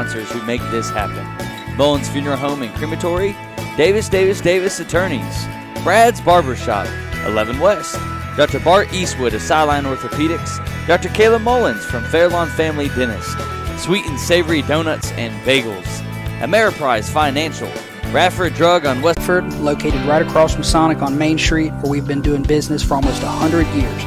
sponsors who make this happen. Mullins Funeral Home and Crematory, Davis Attorneys, Brad's Barbershop, 11 West, Dr. Bart Eastwood of Sideline Orthopedics, Dr. Kayla Mullins from Fairlawn Family Dentist, Sweet and Savory Donuts and Bagels, Ameriprise Financial, Radford Drug on Radford, located right across from Sonic on Main Street, where we've been doing business for almost 100 years.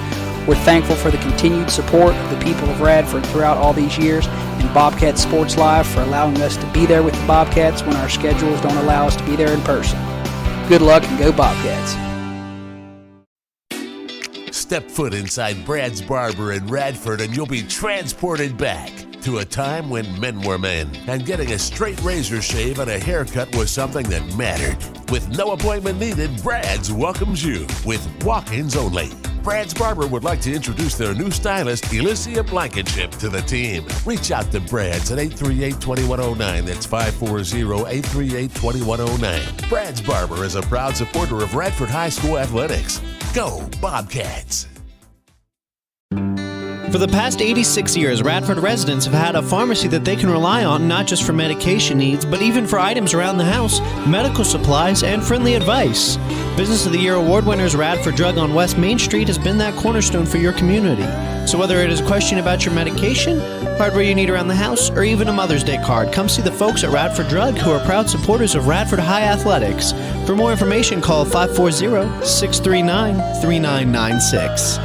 We're thankful for the continued support of the people of Radford throughout all these years, and Bobcat Sports Live for allowing us to be there with the Bobcats when our schedules don't allow us to be there in person. Good luck and go Bobcats. Step foot inside Brad's Barber in Radford and you'll be transported back to a time when men were men and getting a straight razor shave and a haircut was something that mattered. With no appointment needed, Brad's welcomes you with walk-ins only. Brad's Barber would like to introduce their new stylist, Elysia Blankenship, to the team. Reach out to Brad's at 838-2109. That's 540-838-2109. Brad's Barber is a proud supporter of Radford High School athletics. Go Bobcats! For the past 86 years, Radford residents have had a pharmacy that they can rely on not just for medication needs, but even for items around the house, medical supplies, and friendly advice. Business of the Year award winners Radford Drug on West Main Street has been that cornerstone for your community. So whether it is a question about your medication, hardware you need around the house, or even a Mother's Day card, come see the folks at Radford Drug who are proud supporters of Radford High Athletics. For more information, call 540-639-3996.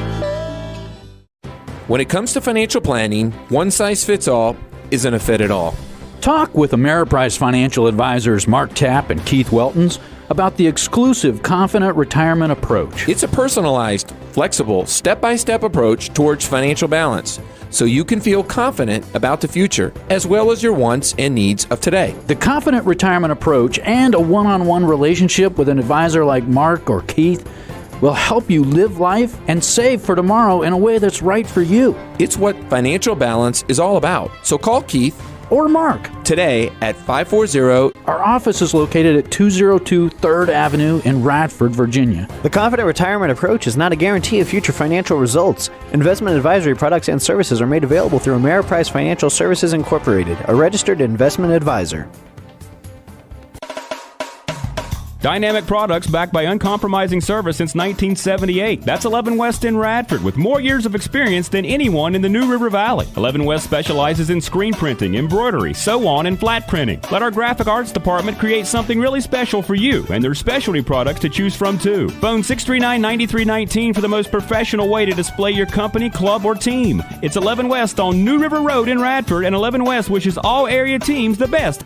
When it comes to financial planning, one size fits all isn't a fit at all. Talk with Ameriprise Financial Advisors Mark Tapp and Keith Weltons about the exclusive Confident Retirement Approach. It's a personalized, flexible, step-by-step approach towards financial balance, so you can feel confident about the future, as well as your wants and needs of today. The Confident Retirement Approach and a one-on-one relationship with an advisor like Mark or Keith will help you live life and save for tomorrow in a way that's right for you. It's what financial balance is all about. So call Keith or Mark today at 540. Our office is located at 202 3rd Avenue in Radford, Virginia. The Confident Retirement Approach is not a guarantee of future financial results. Investment advisory products and services are made available through Ameriprise Financial Services Incorporated, a registered investment advisor. Dynamic products backed by uncompromising service since 1978. That's 11 West in Radford, with more years of experience than anyone in the New River Valley. 11 West specializes in screen printing, embroidery, sew-on, and flat printing. Let our graphic arts department create something really special for you, and there's specialty products to choose from too. Phone 639-9319 for the most professional way to display your company, club, or team. It's 11 West on New River Road in Radford, and 11 West wishes all area teams the best.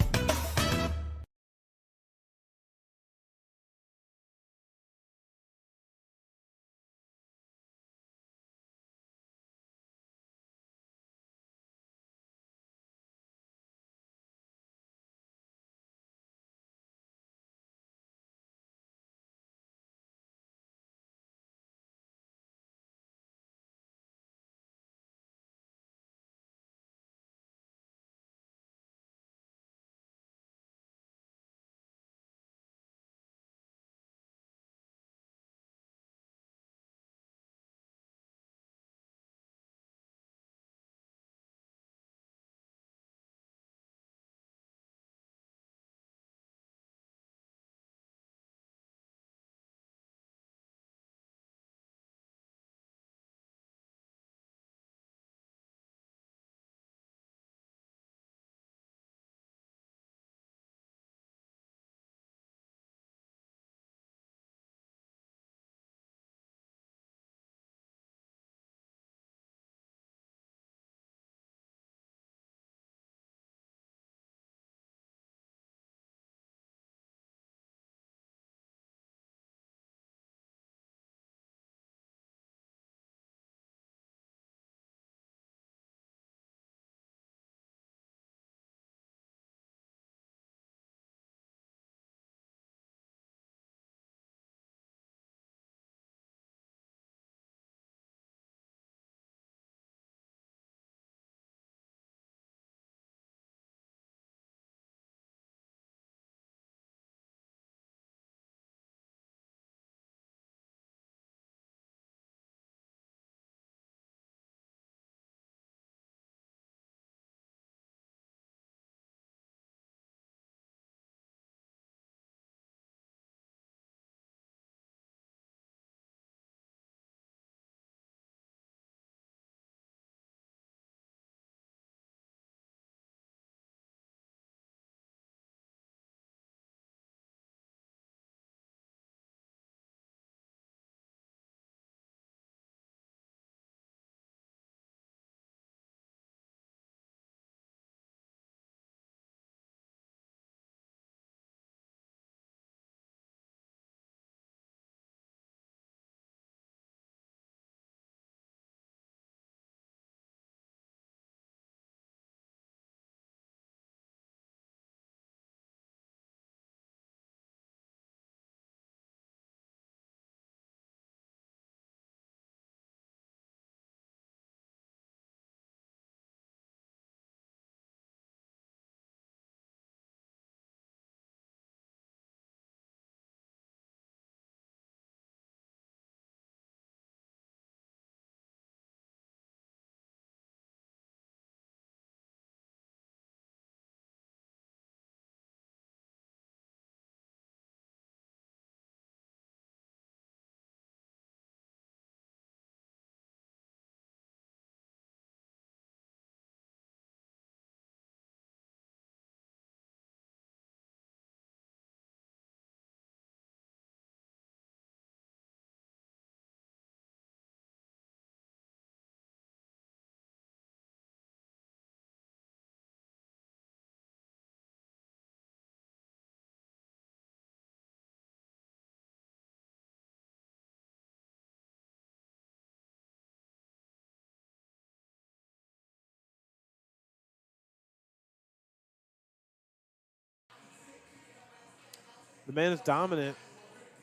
the man is dominant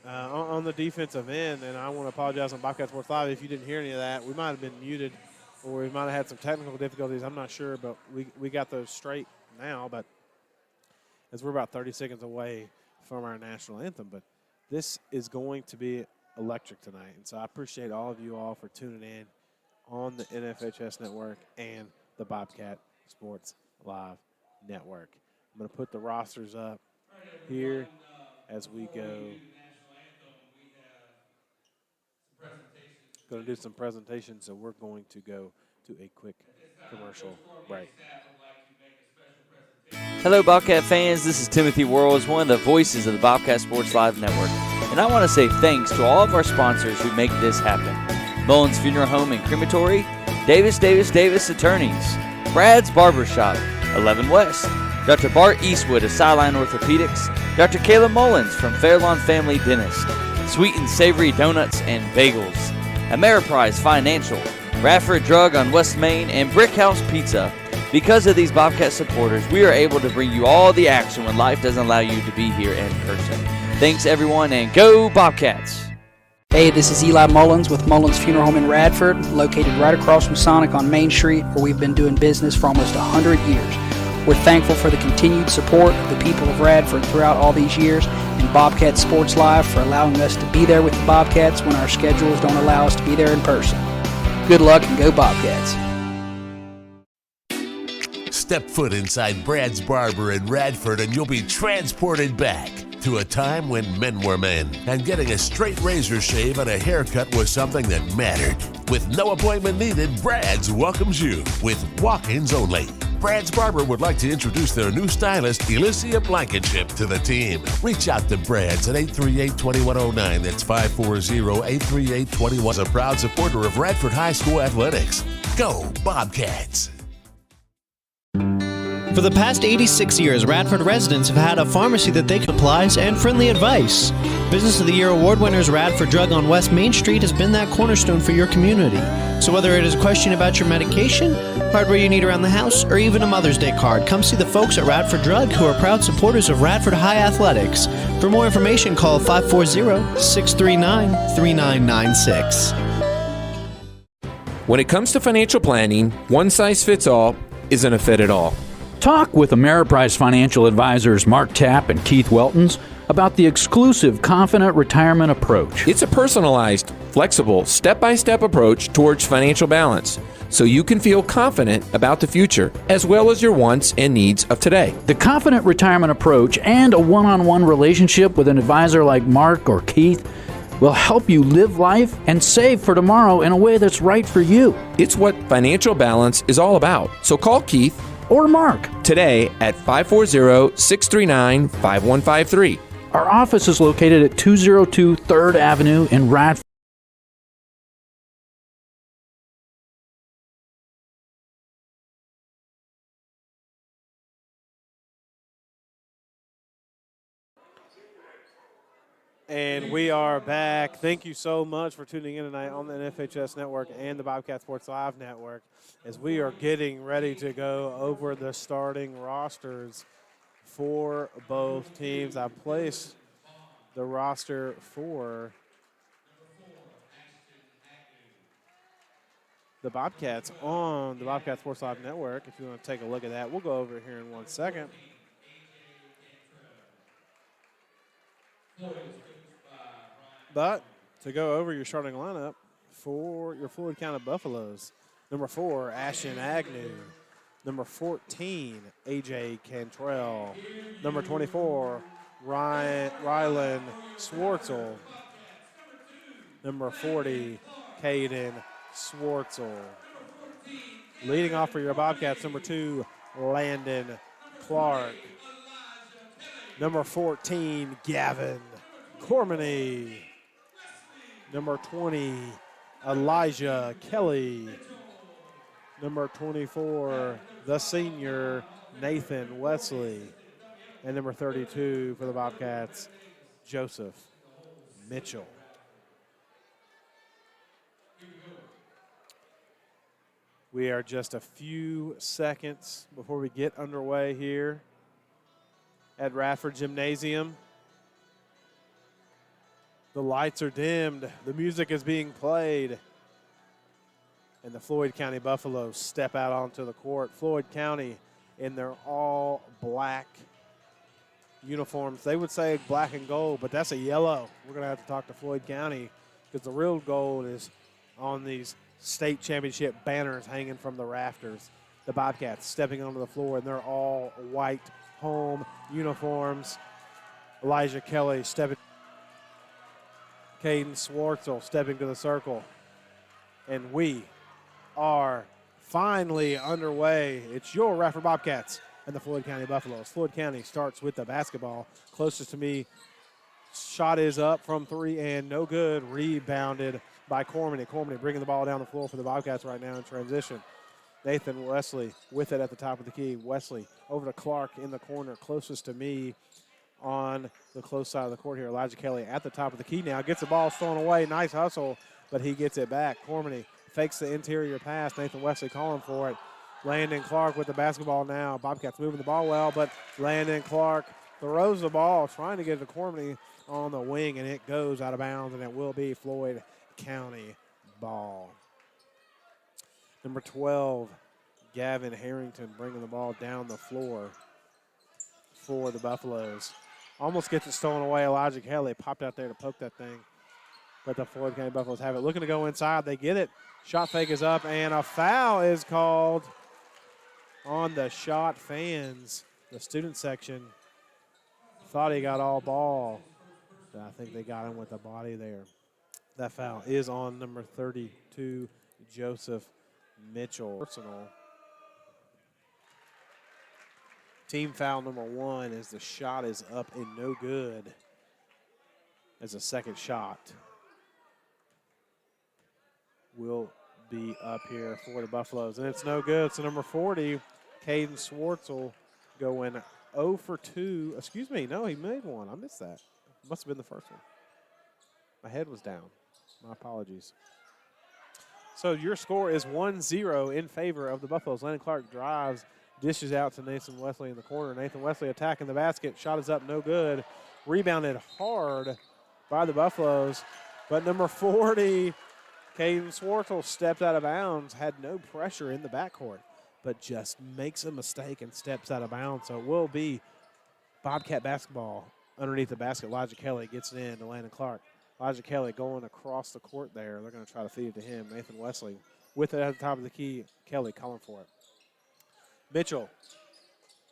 on the defensive end, and I want to apologize on Bobcat Sports Live if you didn't hear any of that. We might have been muted, or we might have had some technical difficulties. I'm not sure, but we got those straight now. But as we're about 30 seconds away from our national anthem, but this is going to be electric tonight, and so I appreciate all of you all for tuning in on the NFHS Network and the Bobcat Sports Live Network. I'm going to put the rosters up here as we go. Going to do some presentations, so we're going to go to a quick commercial break. Hello, Bobcat fans. This is Timothy Worrells, one of the voices of the Bobcat Sports Live Network. And I want to say thanks to all of our sponsors who make this happen. Mullins Funeral Home and Crematory, Davis Attorneys, Brad's Barbershop, 11 West, Dr. Bart Eastwood of Sideline Orthopedics, Dr. Kayla Mullins from Fairlawn Family Dentist, Sweet and Savory Donuts and Bagels, Ameriprise Financial, Radford Drug on West Main, and Brick House Pizza. Because of these Bobcat supporters, we are able to bring you all the action when life doesn't allow you to be here in person. Thanks, everyone, and go Bobcats! Hey, this is Eli Mullins with Mullins Funeral Home in Radford, located right across from Sonic on Main Street, where we've been doing business for almost 100 years. We're thankful for the continued support of the people of Radford throughout all these years, and Bobcat Sports Live for allowing us to be there with the Bobcats when our schedules don't allow us to be there in person. Good luck and go Bobcats. Step foot inside Brad's Barber in Radford and you'll be transported back to a time when men were men and getting a straight razor shave and a haircut was something that mattered. With no appointment needed, Brad's welcomes you with walk-ins only. Brad's Barber would like to introduce their new stylist, Elysia Blankenship, to the team. Reach out to Brad's at 838-2109. That's 540-838-21. A proud supporter of Radford High School athletics. Go Bobcats! For the past 86 years, Radford residents have had a pharmacy that they can supplies and friendly advice. Business of the Year award winners Radford Drug on West Main Street has been that cornerstone for your community. So whether it is a question about your medication, hardware you need around the house, or even a Mother's Day card, come see the folks at Radford Drug who are proud supporters of Radford High Athletics. For more information, call 540-639-3996. When it comes to financial planning, one size fits all isn't a fit at all. Talk with Ameriprise financial advisors Mark Tapp and Keith Weltons about the exclusive Confident Retirement Approach. It's a personalized, flexible, step-by-step approach towards financial balance, so you can feel confident about the future, as well as your wants and needs of today. The Confident Retirement Approach and a one-on-one relationship with an advisor like Mark or Keith will help you live life and save for tomorrow in a way that's right for you. It's what financial balance is all about. So call Keith or Mark today at 540-639-5153. Our office is located at 202 3rd Avenue in Radford. And we are back. Thank you so much for tuning in tonight on the NFHS Network and the Bobcat Sports Live Network as we are getting ready to go over the starting rosters for both teams. I placed the roster for the Bobcats on the Bobcat Sports Live Network. If you want to take a look at that, we'll go over here in 1 second. But to go over your starting lineup for your Floyd County Buffaloes, number 4, Ashton Agnew. Number 14, A.J. Cantrell. Number 24, Rylan Swartzel. Number 40, Caden Swartzel. Leading off for your Bobcats, number 2, Landon Clark. Number 14, Gavin Cormany. Number 20, Elijah Kelly. Number 24, the senior, Nathan Wesley. And number 32 for the Bobcats, Joseph Mitchell. We are just a few seconds before we get underway here at Radford Gymnasium. The lights are dimmed. The music is being played. And the Floyd County Buffaloes step out onto the court. Floyd County in their all black uniforms. They would say black and gold, but that's a yellow. We're going to have to talk to Floyd County because the real gold is on these state championship banners hanging from the rafters. The Bobcats stepping onto the floor in their all white home uniforms. Elijah Kelly stepping. Caden Swartzel stepping to the circle. And we are finally underway. It's your Radford Bobcats and the Floyd County Buffaloes. Floyd County starts with the basketball. Closest to me, shot is up from three and no good. Rebounded by Cormany. Cormany bringing the ball down the floor for the Bobcats right now in transition. Nathan Wesley with it at the top of the key. Wesley over to Clark in the corner, closest to me on the close side of the court here. Elijah Kelly at the top of the key now. Gets the ball stolen away. Nice hustle, but he gets it back. Cormany fakes the interior pass. Nathan Wesley calling for it. Landon Clark with the basketball now. Bobcats moving the ball well, but Landon Clark throws the ball, trying to get it to Cormany on the wing, and it goes out of bounds, and it will be Floyd County ball. Number 12, Gavin Harrington bringing the ball down the floor for the Buffaloes. Almost gets it stolen away. Elijah Kelly popped out there to poke that thing, but the Floyd County Buffaloes have it. Looking to go inside. They get it. Shot fake is up, and a foul is called on the shot fans. The student section thought he got all ball, but I think they got him with the body there. That foul is on number 32, Joseph Mitchell. Personal. Team foul number 1 as the shot is up and no good as a second shot will be up here for the Buffaloes. And it's no good. So number 40, Caden Swartzel going 0 for 2. Excuse me, no, he made one. I missed that. Must have been the first one. My head was down. My apologies. So your score is 1-0 in favor of the Buffaloes. Landon Clark drives, dishes out to Nathan Wesley in the corner. Nathan Wesley attacking the basket. Shot is up, no good. Rebounded hard by the Buffaloes. But number 40, Caden Swartzel, stepped out of bounds, had no pressure in the backcourt, but just makes a mistake and steps out of bounds. So it will be Bobcat basketball underneath the basket. Elijah Kelly gets it in to Landon Clark. Elijah Kelly going across the court there. They're going to try to feed it to him. Nathan Wesley with it at the top of the key. Kelly calling for it. Mitchell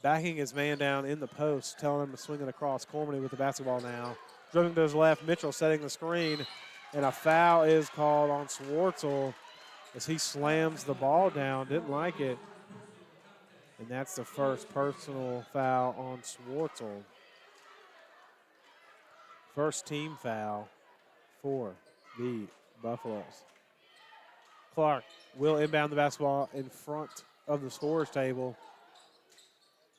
backing his man down in the post, telling him to swing it across. Cormany with the basketball now. Dribbling to his left. Mitchell setting the screen. And a foul is called on Swartzel as he slams the ball down. Didn't like it. And that's the first personal foul on Swartzel. First team foul for the Buffaloes. Clark will inbound the basketball in front of the scorer's table.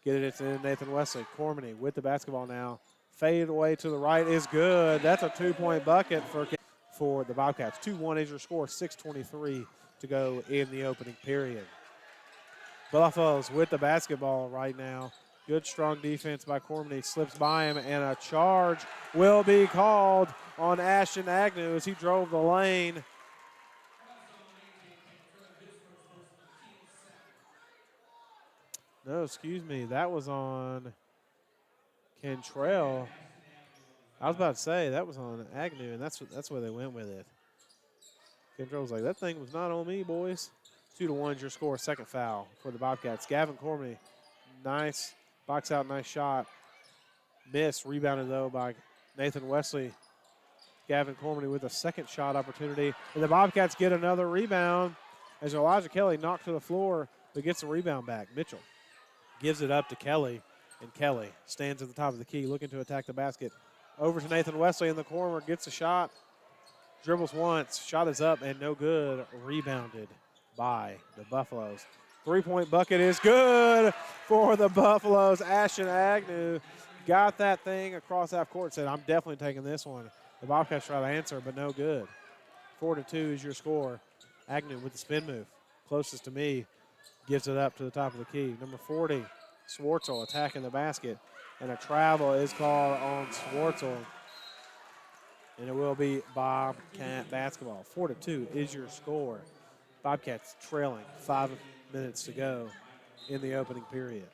Get it to Nathan Wesley. Cormany with the basketball now. Fade away to the right is good. That's a 2-point bucket for the Bobcats. 2-1 is your score. 6:23 to go in the opening period. Buffaloes with the basketball right now. Good, strong defense by Cormany. Slips by him, and a charge will be called on Ashton Agnew as he drove the lane. No, excuse me. That was on Cantrell. I was about to say that was on Agnew, and that's where they went with it. Cantrell was like, that thing was not on me, boys. 2-1 is your score. Second foul for the Bobcats. Gavin Cormany, nice box out, nice shot. Missed, rebounded though by Nathan Wesley. Gavin Cormany with a second shot opportunity. And the Bobcats get another rebound as Elijah Kelly knocked to the floor, but gets the rebound back. Mitchell gives it up to Kelly, and Kelly stands at the top of the key looking to attack the basket. Over to Nathan Wesley in the corner, gets a shot. Dribbles once, shot is up and no good. Rebounded by the Buffaloes. 3-point bucket is good for the Buffaloes. Ashton Agnew got that thing across half court, said, I'm definitely taking this one. The Bobcats try to answer, but no good. 4-2 is your score. Agnew with the spin move. Closest to me, gives it up to the top of the key. Number 40, Swartzel attacking the basket, and a travel is called on Swartzel. and it will be Bobcat basketball. 4-2 is your score. Bobcats trailing 5 minutes to go in the opening period.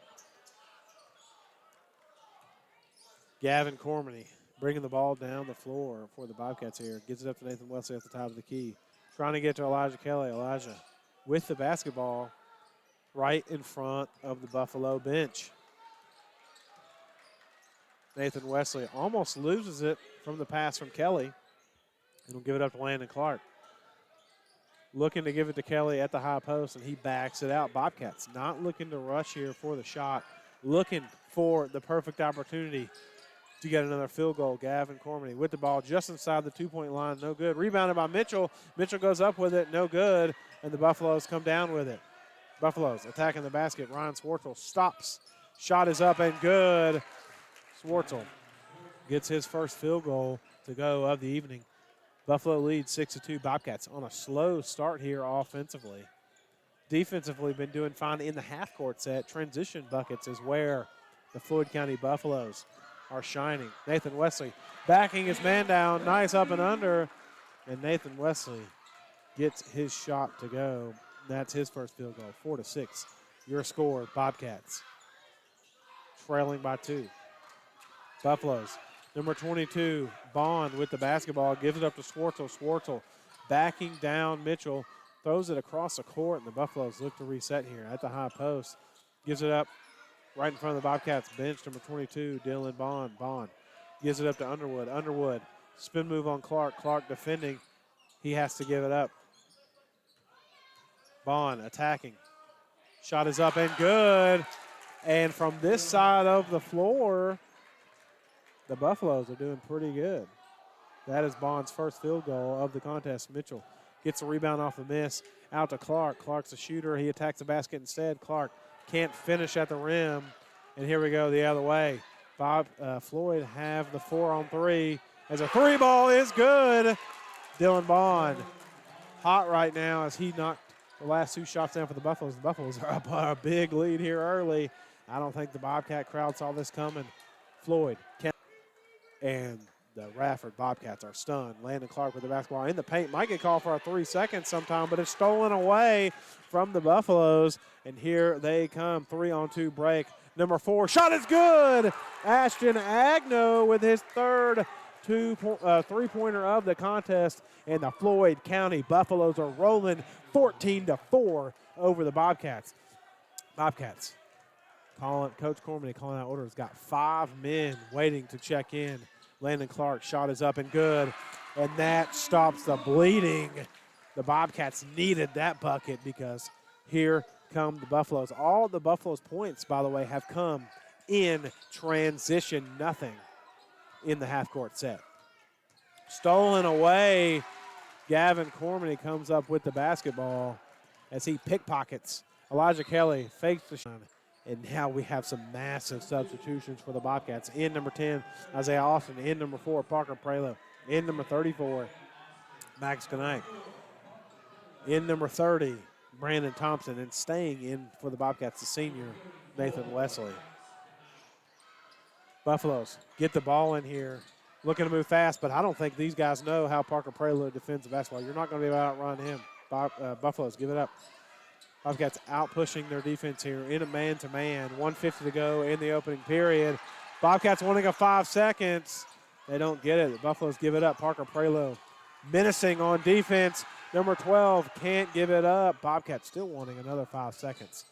Gavin Cormany bringing the ball down the floor for the Bobcats here. Gives it up to Nathan Wesley at the top of the key. Trying to get to Elijah Kelly. Elijah with the basketball right in front of the Buffalo bench. Nathan Wesley almost loses it from the pass from Kelly. And will give it up to Landon Clark. Looking to give it to Kelly at the high post, and he backs it out. Bobcats not looking to rush here for the shot. Looking for the perfect opportunity to get another field goal. Gavin Cormany with the ball just inside the 2-point line. No good. Rebounded by Mitchell. Mitchell goes up with it. No good. And the Buffaloes come down with it. Buffaloes attacking the basket. Ryan Swartzel stops. Shot is up and good. Swartzel gets his first field goal to go of the evening. Buffalo leads 6-2. Bobcats on a slow start here offensively. Defensively been doing fine in the half-court set. Transition buckets is where the Floyd County Buffaloes are shining. Nathan Wesley backing his man down. Nice up and under. And Nathan Wesley gets his shot to go. That's his first field goal. 4-6. Your score, Bobcats. Trailing by 2. Buffaloes. Number 22, Bond with the basketball. Gives it up to Swartzel. Swartzel backing down Mitchell. Throws it across the court, and the Buffaloes look to reset here at the high post. Gives it up right in front of the Bobcats bench. Number 22, Dylan Bond. Bond gives it up to Underwood. Underwood, spin move on Clark. Clark defending. He has to give it up. Bond attacking. Shot is up and good. And from this side of the floor, the Buffaloes are doing pretty good. That is Bond's first field goal of the contest. Mitchell gets a rebound off the miss. Out to Clark. Clark's a shooter. He attacks the basket instead. Clark can't finish at the rim. And here we go the other way. Floyd have the 4-on-3. As a 3 ball is good. Dylan Bond hot right now as he knocked the last 2 shots down for the Buffaloes. The Buffaloes are up by a big lead here early. I don't think the Bobcat crowd saw this coming. Floyd and the Radford Bobcats are stunned. Landon Clark with the basketball in the paint. Might get called for a 3 seconds sometime, but it's stolen away from the Buffaloes. And here they come. 3-on-2 break. Number 4. Shot is good. Ashton Agno with his third 3-pointer of the contest. And the Floyd County Buffaloes are rolling 14-4 over the Bobcats. Bobcats. Coach Cormany calling out orders. Got 5 men waiting to check in. Landon Clark shot is up and good. And that stops the bleeding. The Bobcats needed that bucket because here come the Buffaloes. All the Buffaloes' points, by the way, have come in transition. Nothing in the half-court set. Stolen away. Gavin Cormany comes up with the basketball as he pickpockets. Elijah Kelly fakes the shot. And now we have some massive substitutions for the Bobcats. In number 10, Isaiah Austin. In number 4, Parker Prelo. In number 34, Max Knight. In number 30, Brandon Thompson. And staying in for the Bobcats, the senior, Nathan Wesley. Buffaloes get the ball in here. Looking to move fast, but I don't think these guys know how Parker Prelo defends the basketball. You're not going to be able to outrun him. Buffaloes give it up. Bobcats out pushing their defense here in a man-to-man. 1:50 to go in the opening period. Bobcats wanting a 5 seconds. They don't get it. The Buffaloes give it up. Parker Prelo menacing on defense. Number 12 can't give it up. Bobcats still wanting another 5 seconds.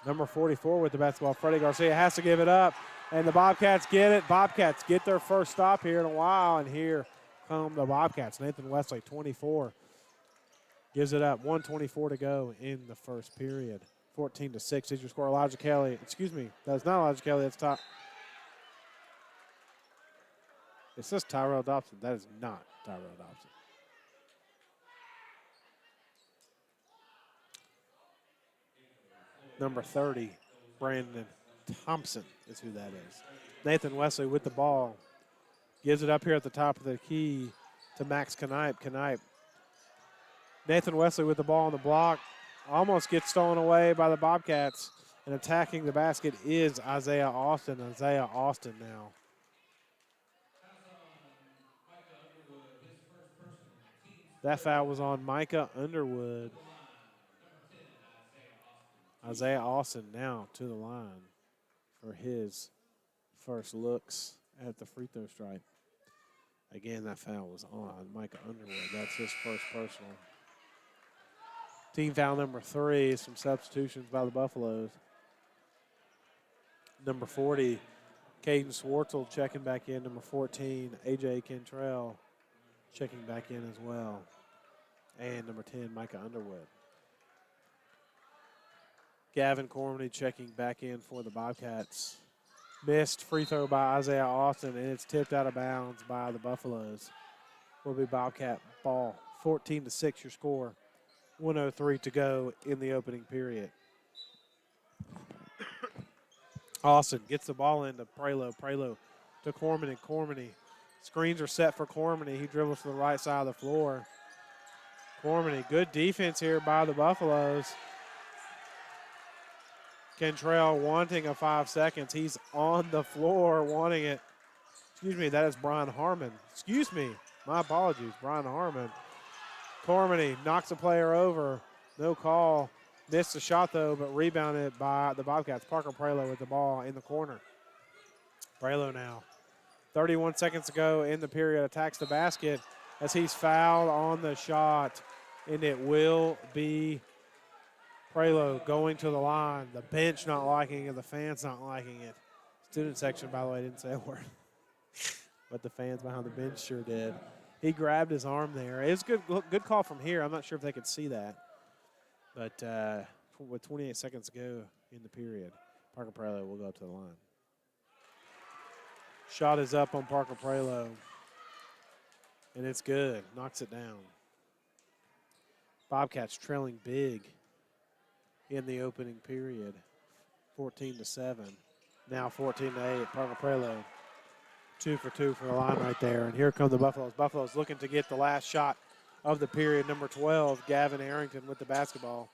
Number 44 with the basketball. Freddie Garcia has to give it up. And the Bobcats get it. Bobcats get their first stop here in a while. And here come the Bobcats. Nathan Wesley, 24. Gives it up. 1:24 to go in the first period. 14-6 is your score. Elijah Kelly. Excuse me. That's not Elijah Kelly. That's top. It says Tyrell Dobson. That is not Tyrell Dobson. Number 30, Brandon Thompson is who that is. Nathan Wesley with the ball. Gives it up here at the top of the key to Max Knipe. Knipe. Nathan Wesley with the ball on the block. Almost gets stolen away by the Bobcats. And attacking the basket is Isaiah Austin. Isaiah Austin now That foul was on Micah Underwood. Isaiah Austin now to the line for his first looks at the free throw stripe. Again, that foul was on Micah Underwood. That's his first personal. Team foul number 3 is some substitutions by the Buffaloes. Number 40, Caden Swartzel checking back in. Number 14, A.J. Cantrell checking back in as well. And number 10, Micah Underwood. Gavin Cormany checking back in for the Bobcats. Missed free throw by Isaiah Austin, and it's tipped out of bounds by the Buffaloes. Will be Bobcat ball. 14-6 your score. 1:03 to go in the opening period. Austin gets the ball into Prelo. Prelo to Cormany. Cormany. Screens are set for Cormany. He dribbles to the right side of the floor. Cormany, good defense here by the Buffaloes. Cantrell wanting a 5 seconds. He's on the floor wanting it. Excuse me, that is Brian Harmon. Excuse me, my apologies, Brian Harmon. Cormany knocks a player over. No call. Missed the shot, though, but rebounded by the Bobcats. Parker Prelo with the ball in the corner. Prelo now. 31 seconds to go in the period. Attacks the basket as he's fouled on the shot, and it will be Prelo going to the line. The bench not liking it. The fans not liking it. Student section, by the way, didn't say a word. But the fans behind the bench sure did. He grabbed his arm there. It was good call from here. I'm not sure if they could see that. But with 28 seconds to go in the period, Parker Prelo will go to the line. Shot is up on Parker Prelo. And it's good. Knocks it down. Bobcats trailing big in the opening period. 14-7. Now 14-8. Parker Prelo. 2 for 2 for the line right there. And here come the Buffaloes. Buffaloes looking to get the last shot of the period. Number 12, Gavin Arrington with the basketball.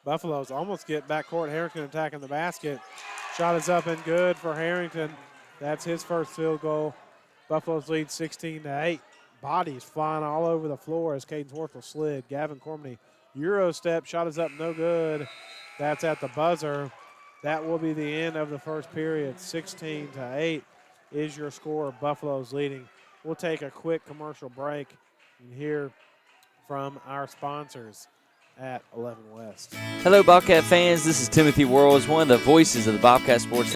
Buffaloes almost get backcourt. Harrington attacking the basket. Shot is up and good for Harrington. That's his first field goal. Buffaloes lead 16-8. Bodies flying all over the floor as Caden Swartzel slid. Gavin Cormany, Euro step. Shot is up, no good. That's at the buzzer. That will be the end of the first period. 16-8 is your score. Buffalo's leading. We'll take a quick commercial break and hear from our sponsors at 11 West. Hello, Bobcat fans. This is Timothy Worrells, one of the voices of the Bobcat Sports.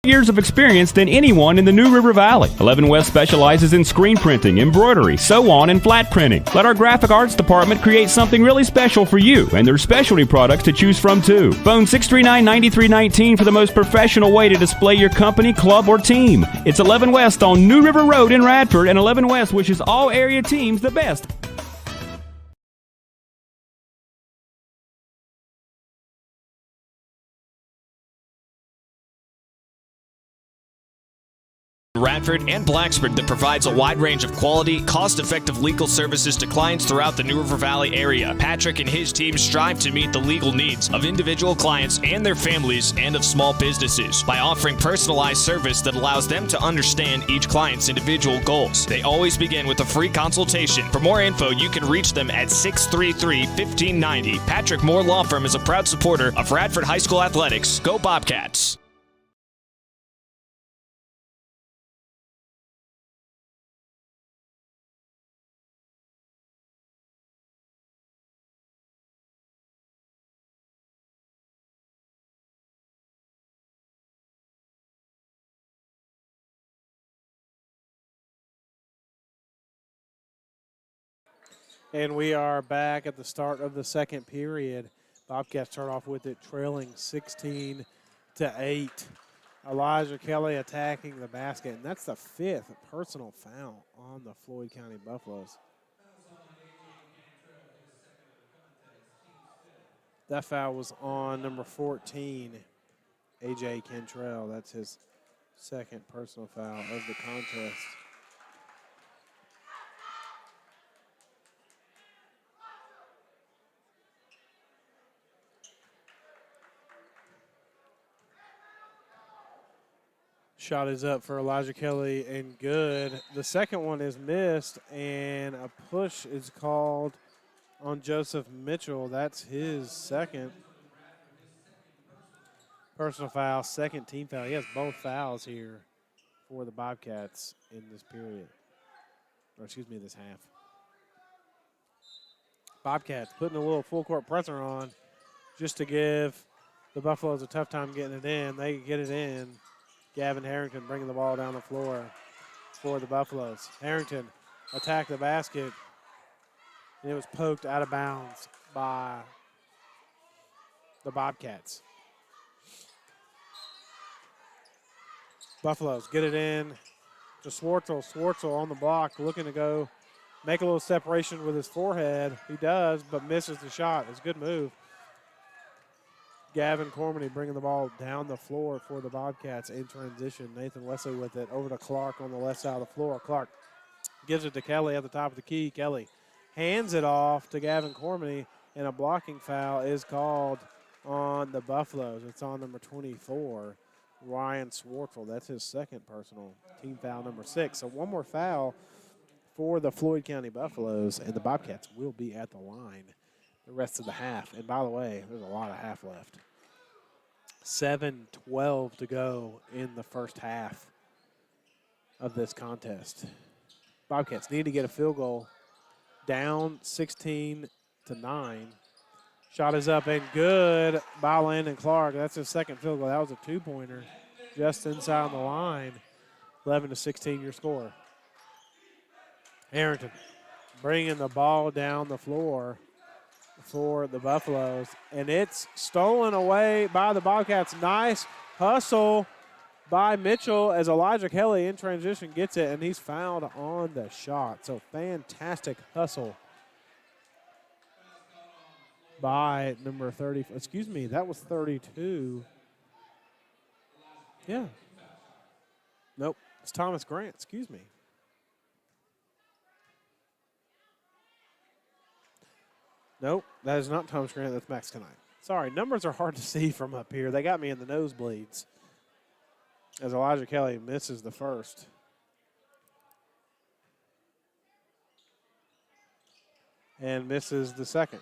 Years of experience than anyone in the New River Valley. 11 West specializes in screen printing, embroidery, sew-on, and flat printing. Let our graphic arts department create something really special for you, and there's specialty products to choose from too. Phone 639-9319 for the most professional way to display your company, club, or team. It's 11 West on New River Road in Radford, and 11 West wishes all area teams the best. Radford and Blacksburg that provides a wide range of quality, cost-effective legal services to clients throughout the New River Valley area. Patrick and his team strive to meet the legal needs of individual clients and their families and of small businesses by offering personalized service that allows them to understand each client's individual goals. They always begin with a free consultation. For more info, you can reach them at 633-1590. Patrick Moore Law Firm is a proud supporter of Radford High School Athletics. Go Bobcats! And we are back at the start of the second period. Bobcats start off with it trailing 16-8. Elijah Kelly attacking the basket, and that's the 5th personal foul on the Floyd County Buffaloes. That foul was on number 14, A.J. Cantrell. That's his second personal foul of the contest. Shot is up for Elijah Kelly and good. The second one is missed, and a push is called on Joseph Mitchell. That's his second personal foul, second team foul. He has both fouls here for the Bobcats in this period. Or excuse me, this half. Bobcats putting a little full court pressure on just to give the Buffaloes a tough time getting it in. They get it in. Gavin Harrington bringing the ball down the floor for the Buffaloes. Harrington attacked the basket, and it was poked out of bounds by the Bobcats. Buffaloes get it in to Swartzel. Swartzel on the block, looking to go make a little separation with his forehead. He does, but misses the shot. It's a good move. Gavin Cormany bringing the ball down the floor for the Bobcats in transition. Nathan Wesley with it over to Clark on the left side of the floor. Clark gives it to Kelly at the top of the key. Kelly hands it off to Gavin Cormany, and a blocking foul is called on the Buffaloes. It's on number 24, Ryan Swartzel. That's his second personal, team foul number 6. So one more foul for the Floyd County Buffaloes, and the Bobcats will be at the line the rest of the half. And by the way, there's a lot of half left. 7:12 to go in the first half of this contest. Bobcats need to get a field goal, down 16-9. Shot is up and good by Landon Clark. That's his second field goal. That was a two-pointer just inside the line. 11-16 your score. Harrington bringing the ball down the floor for the Buffaloes, and it's stolen away by the Bobcats. Nice hustle by Mitchell as Elijah Kelly in transition gets it, and he's fouled on the shot. So fantastic hustle by number 30. Excuse me, that was 32. Yeah. Nope, it's Thomas Grant. Excuse me. Nope, that is not Thomas Grant. That's Max Knight. Sorry, numbers are hard to see from up here. They got me in the nosebleeds as Elijah Kelly misses the first. And misses the second.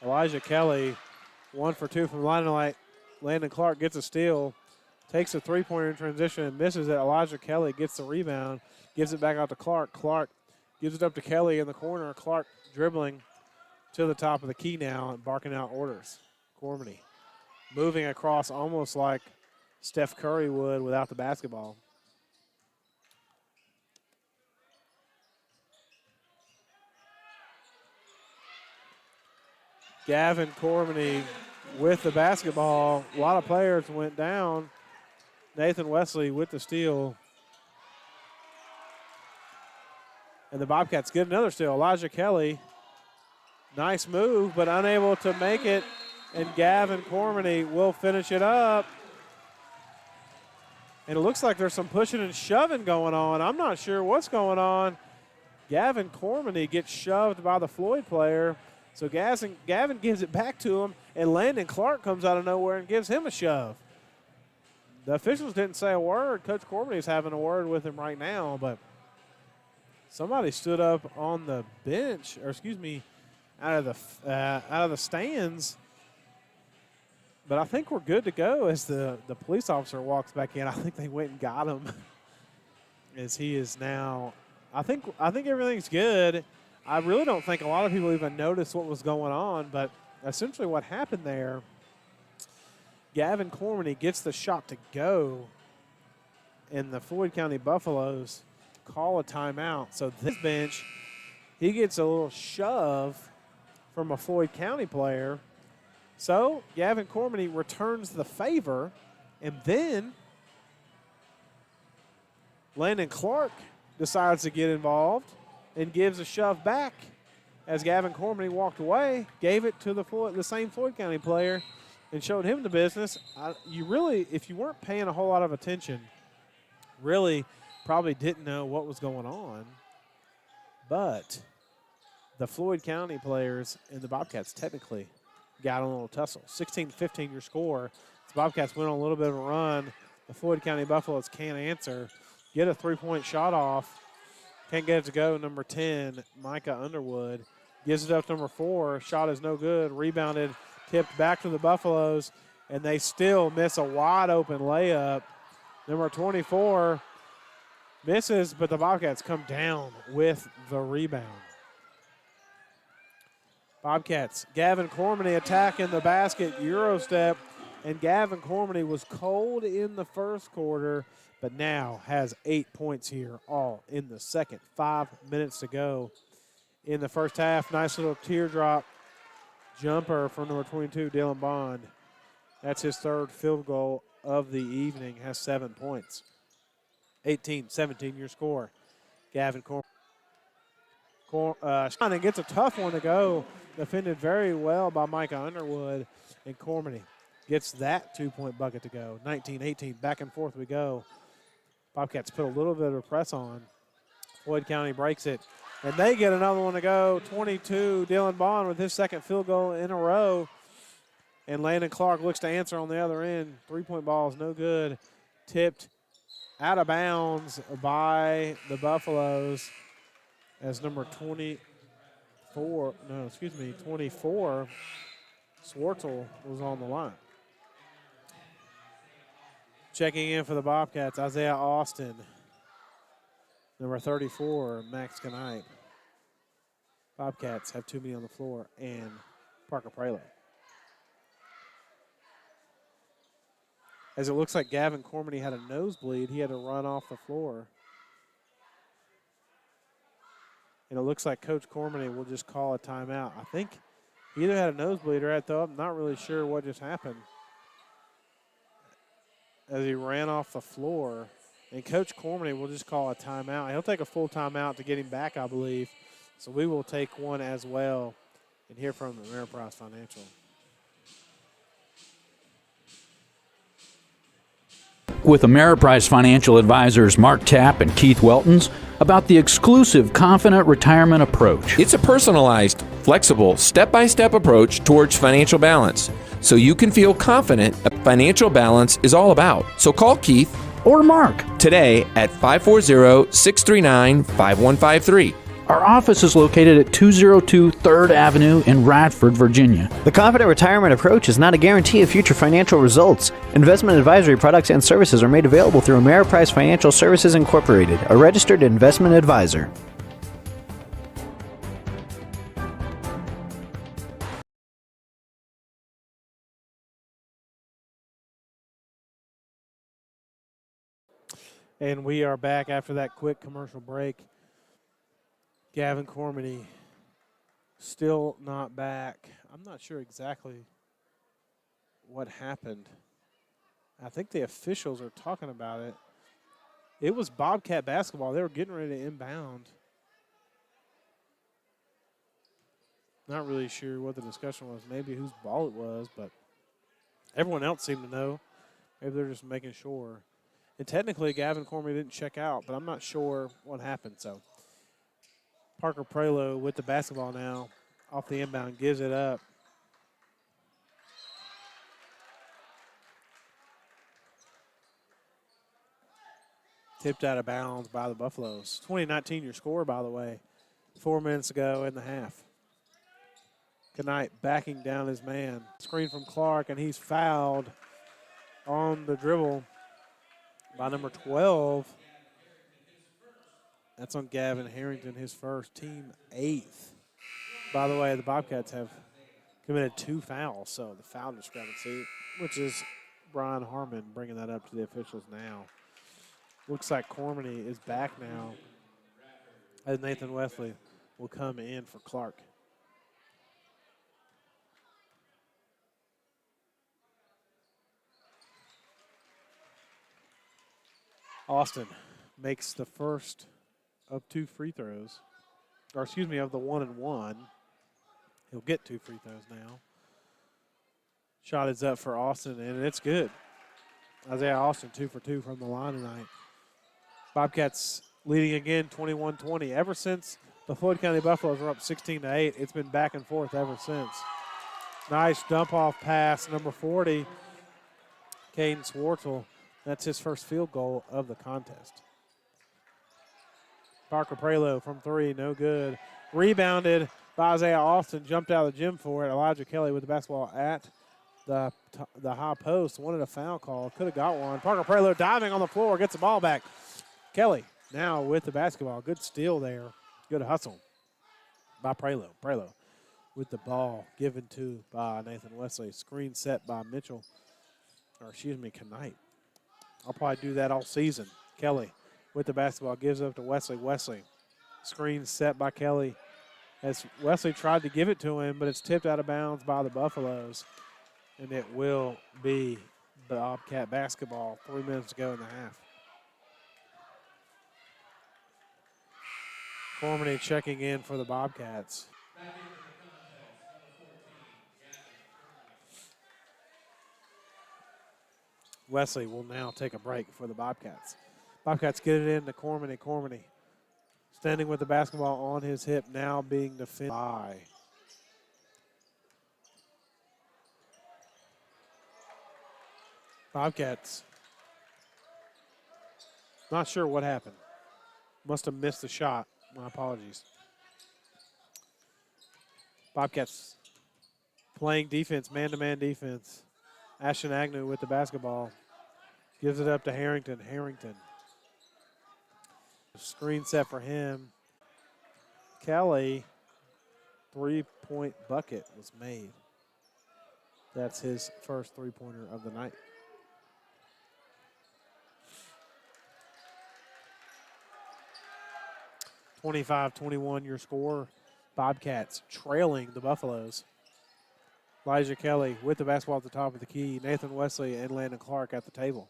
Elijah Kelly, 1 for 2 from line of light. Landon Clark gets a steal, takes a three-pointer in transition and misses it. Elijah Kelly gets the rebound, gives it back out to Clark. Clark gives it up to Kelly in the corner. Clark dribbling to the top of the key now and barking out orders. Cormany moving across almost like Steph Curry would without the basketball. Gavin Cormany with the basketball. A lot of players went down. Nathan Wesley with the steal. And the Bobcats get another steal. Elijah Kelly, nice move, but unable to make it. And Gavin Cormany will finish it up. And it looks like there's some pushing and shoving going on. I'm not sure what's going on. Gavin Cormany gets shoved by the Floyd player. So Gavin gives it back to him, and Landon Clark comes out of nowhere and gives him a shove. The officials didn't say a word. Coach Cormany is having a word with him right now, but somebody stood up on the bench, or excuse me, out of the stands. But I think we're good to go as the police officer walks back in. I think they went and got him as he is now. I think everything's good. I really don't think a lot of people even noticed what was going on, but essentially what happened there, Gavin Cormany gets the shot to go, and the Floyd County Buffaloes call a timeout. So this bench, he gets a little shove from a Floyd County player. So Gavin Cormany returns the favor, and then Landon Clark decides to get involved and gives a shove back as Gavin Cormany walked away, gave it to the same Floyd County player and showed him the business. You really, if you weren't paying a whole lot of attention, really probably didn't know what was going on. But the Floyd County players and the Bobcats technically got a little tussle. 16-15 your score. The Bobcats went on a little bit of a run. The Floyd County Buffaloes can't answer. Get a three-point shot off. Can't get it to go. Number 10, Micah Underwood. Gives it up to number 4. Shot is no good. Rebounded, tipped back to the Buffaloes, and they still miss a wide-open layup. Number 24 misses, but the Bobcats come down with the rebound. Bobcats, Gavin Cormany attacking the basket, Euro step, and Gavin Cormany was cold in the first quarter, but now has 8 points here, all in the second. 5 minutes to go in the first half. Nice little teardrop jumper from number 22, Dylan Bond. That's his third field goal of the evening, has 7 points. 18-17 your score. Gavin Cormany gets a tough one to go. Defended very well by Micah Underwood, and Cormany gets that 2-point bucket to go. 19-18, back and forth we go. Bobcats put a little bit of press on. Floyd County breaks it, and they get another one to go. 22, Dylan Bond with his second field goal in a row. And Landon Clark looks to answer on the other end. 3-point ball is no good. Tipped out of bounds by the Buffaloes as number 24, Swartzel was on the line. Checking in for the Bobcats, Isaiah Austin. Number 34, Max Knipe. Bobcats have too many on the floor, and Parker Prelo. As it looks like Gavin Cormany had a nosebleed, he had to run off the floor. And it looks like Coach Cormany will just call a timeout. I think he either had a nosebleed or had to. I'm not really sure what just happened as he ran off the floor. And Coach Cormany will just call a timeout. He'll take a full timeout to get him back, I believe. So we will take one as well and hear from Ameriprise Financial. With Ameriprise Financial Advisors Mark Tapp and Keith Weltons about the exclusive Confident Retirement Approach. It's a personalized, flexible, step-by-step approach towards financial balance, so you can feel confident that financial balance is all about. So call Keith or Mark today at 540-639-5153. Our office is located at 202 3rd Avenue in Radford, Virginia. The Confident Retirement Approach is not a guarantee of future financial results. Investment advisory products and services are made available through Ameriprise Financial Services Incorporated, a registered investment advisor. And we are back after that quick commercial break. Gavin Cormany still not back. I'm not sure exactly what happened. I think the officials are talking about it. It was Bobcat basketball. They were getting ready to inbound. Not really sure what the discussion was, maybe whose ball it was, but everyone else seemed to know. Maybe they're just making sure. And technically, Gavin Cormany didn't check out, but I'm not sure what happened. So Parker Prelo with the basketball now off the inbound, gives it up. Tipped out of bounds by the Buffaloes. 2019 your score, by the way. 4 minutes ago in the half. Knight backing down his man. Screen from Clark, and he's fouled on the dribble by number 12. That's on Gavin Harrington, his first, team 8th. By the way, the Bobcats have committed 2 fouls, so the foul discrepancy, which is Brian Harmon bringing that up to the officials now. Looks like Cormany is back now as Nathan Wesley will come in for Clark. Austin makes the first of 2 free throws, or excuse me, of the 1 and 1. He'll get 2 free throws now. Shot is up for Austin, and it's good. Isaiah Austin 2 for 2 from the line tonight. Bobcats leading again 21-20. Ever since the Floyd County Buffaloes were up 16-8, it's been back and forth ever since. Nice dump off pass, number 40. Caden Swartzel. That's his first field goal of the contest. Parker Prelo from three, no good. Rebounded by Isaiah Austin, jumped out of the gym for it. Elijah Kelly with the basketball at the high post. Wanted a foul call, could have got one. Parker Prelo diving on the floor, gets the ball back. Kelly now with the basketball. Good steal there. Good hustle by Prelo. Prelo with the ball given to by Nathan Wesley. Screen set by Mitchell, or excuse me, Knight. I'll probably do that all season. Kelly with the basketball gives up to Wesley. Wesley, screen set by Kelly as Wesley tried to give it to him, but it's tipped out of bounds by the Buffaloes, and it will be Bobcat basketball. 3 minutes to go in the half. Cormany checking in for the Bobcats. Wesley will now take a break for the Bobcats. Bobcats get it into Cormany. Cormany standing with the basketball on his hip, now being defended by Bobcats. Not sure what happened. Must have missed the shot. My apologies. Bobcats playing defense, man-to-man defense. Ashton Agnew with the basketball. Gives it up to Harrington. Harrington. Screen set for him. Kelly, three-point bucket was made. That's his first three-pointer of the night. (25-21) your score. Bobcats trailing the Buffaloes. Elijah Kelly with the basketball at the top of the key. Nathan Wesley and Landon Clark at the table.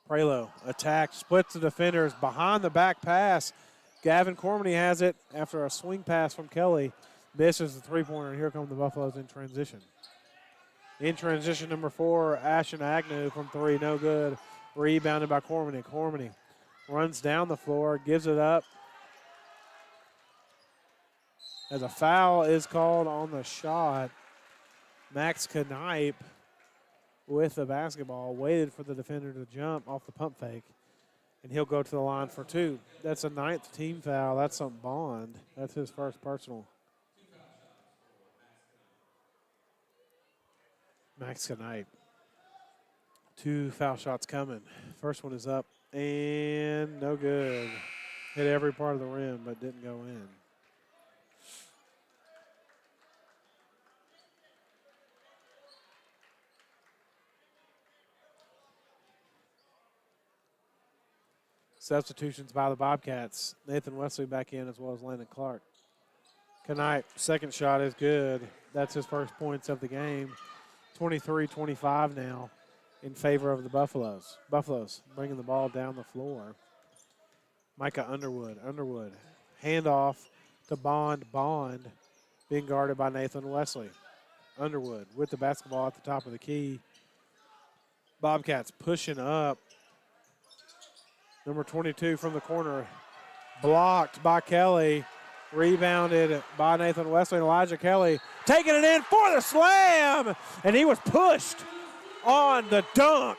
Prelo attack, splits the defenders, behind the back pass. Gavin Cormany has it after a swing pass from Kelly. Misses the three-pointer, and here come the Buffaloes in transition. In transition, number 4, Ashton Agnew from three, no good. Rebounded by Cormany. Cormany runs down the floor, gives it up. As a foul is called on the shot, Max Knipe with the basketball waited for the defender to jump off the pump fake, and he'll go to the line for two. That's a 9th team foul. That's on Bond. That's his first personal. Max Knipe. 2 foul shots coming. First one is up and no good. Hit every part of the rim but didn't go in. Substitutions by the Bobcats. Nathan Wesley back in as well as Landon Clark. Knight, second shot is good. That's his first points of the game. 23-25 now in favor of the Buffaloes. Buffaloes bringing the ball down the floor. Micah Underwood. Underwood. Handoff to Bond. Bond being guarded by Nathan Wesley. Underwood with the basketball at the top of the key. Bobcats pushing up. Number 22 from the corner. Blocked by Kelly. Rebounded by Nathan Wesley and Elijah Kelly. Taking it in for the slam. And he was pushed on the dunk.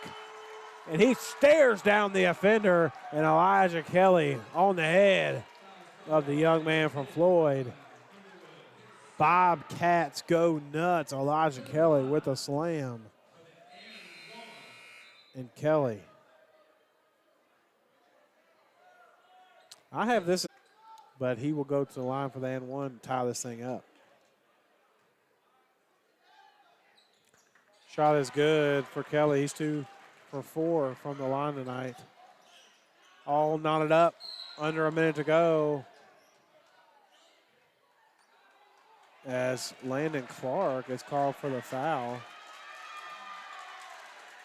And he stares down the offender. And Elijah Kelly on the head of the young man from Floyd. Bobcats go nuts. Elijah Kelly with a slam. And Kelly. I have this, but he will go to the line for the and one, tie this thing up. Shot is good for Kelly. He's 2 for 4 from the line tonight. All knotted up, under a minute to go. As Landon Clark is called for the foul.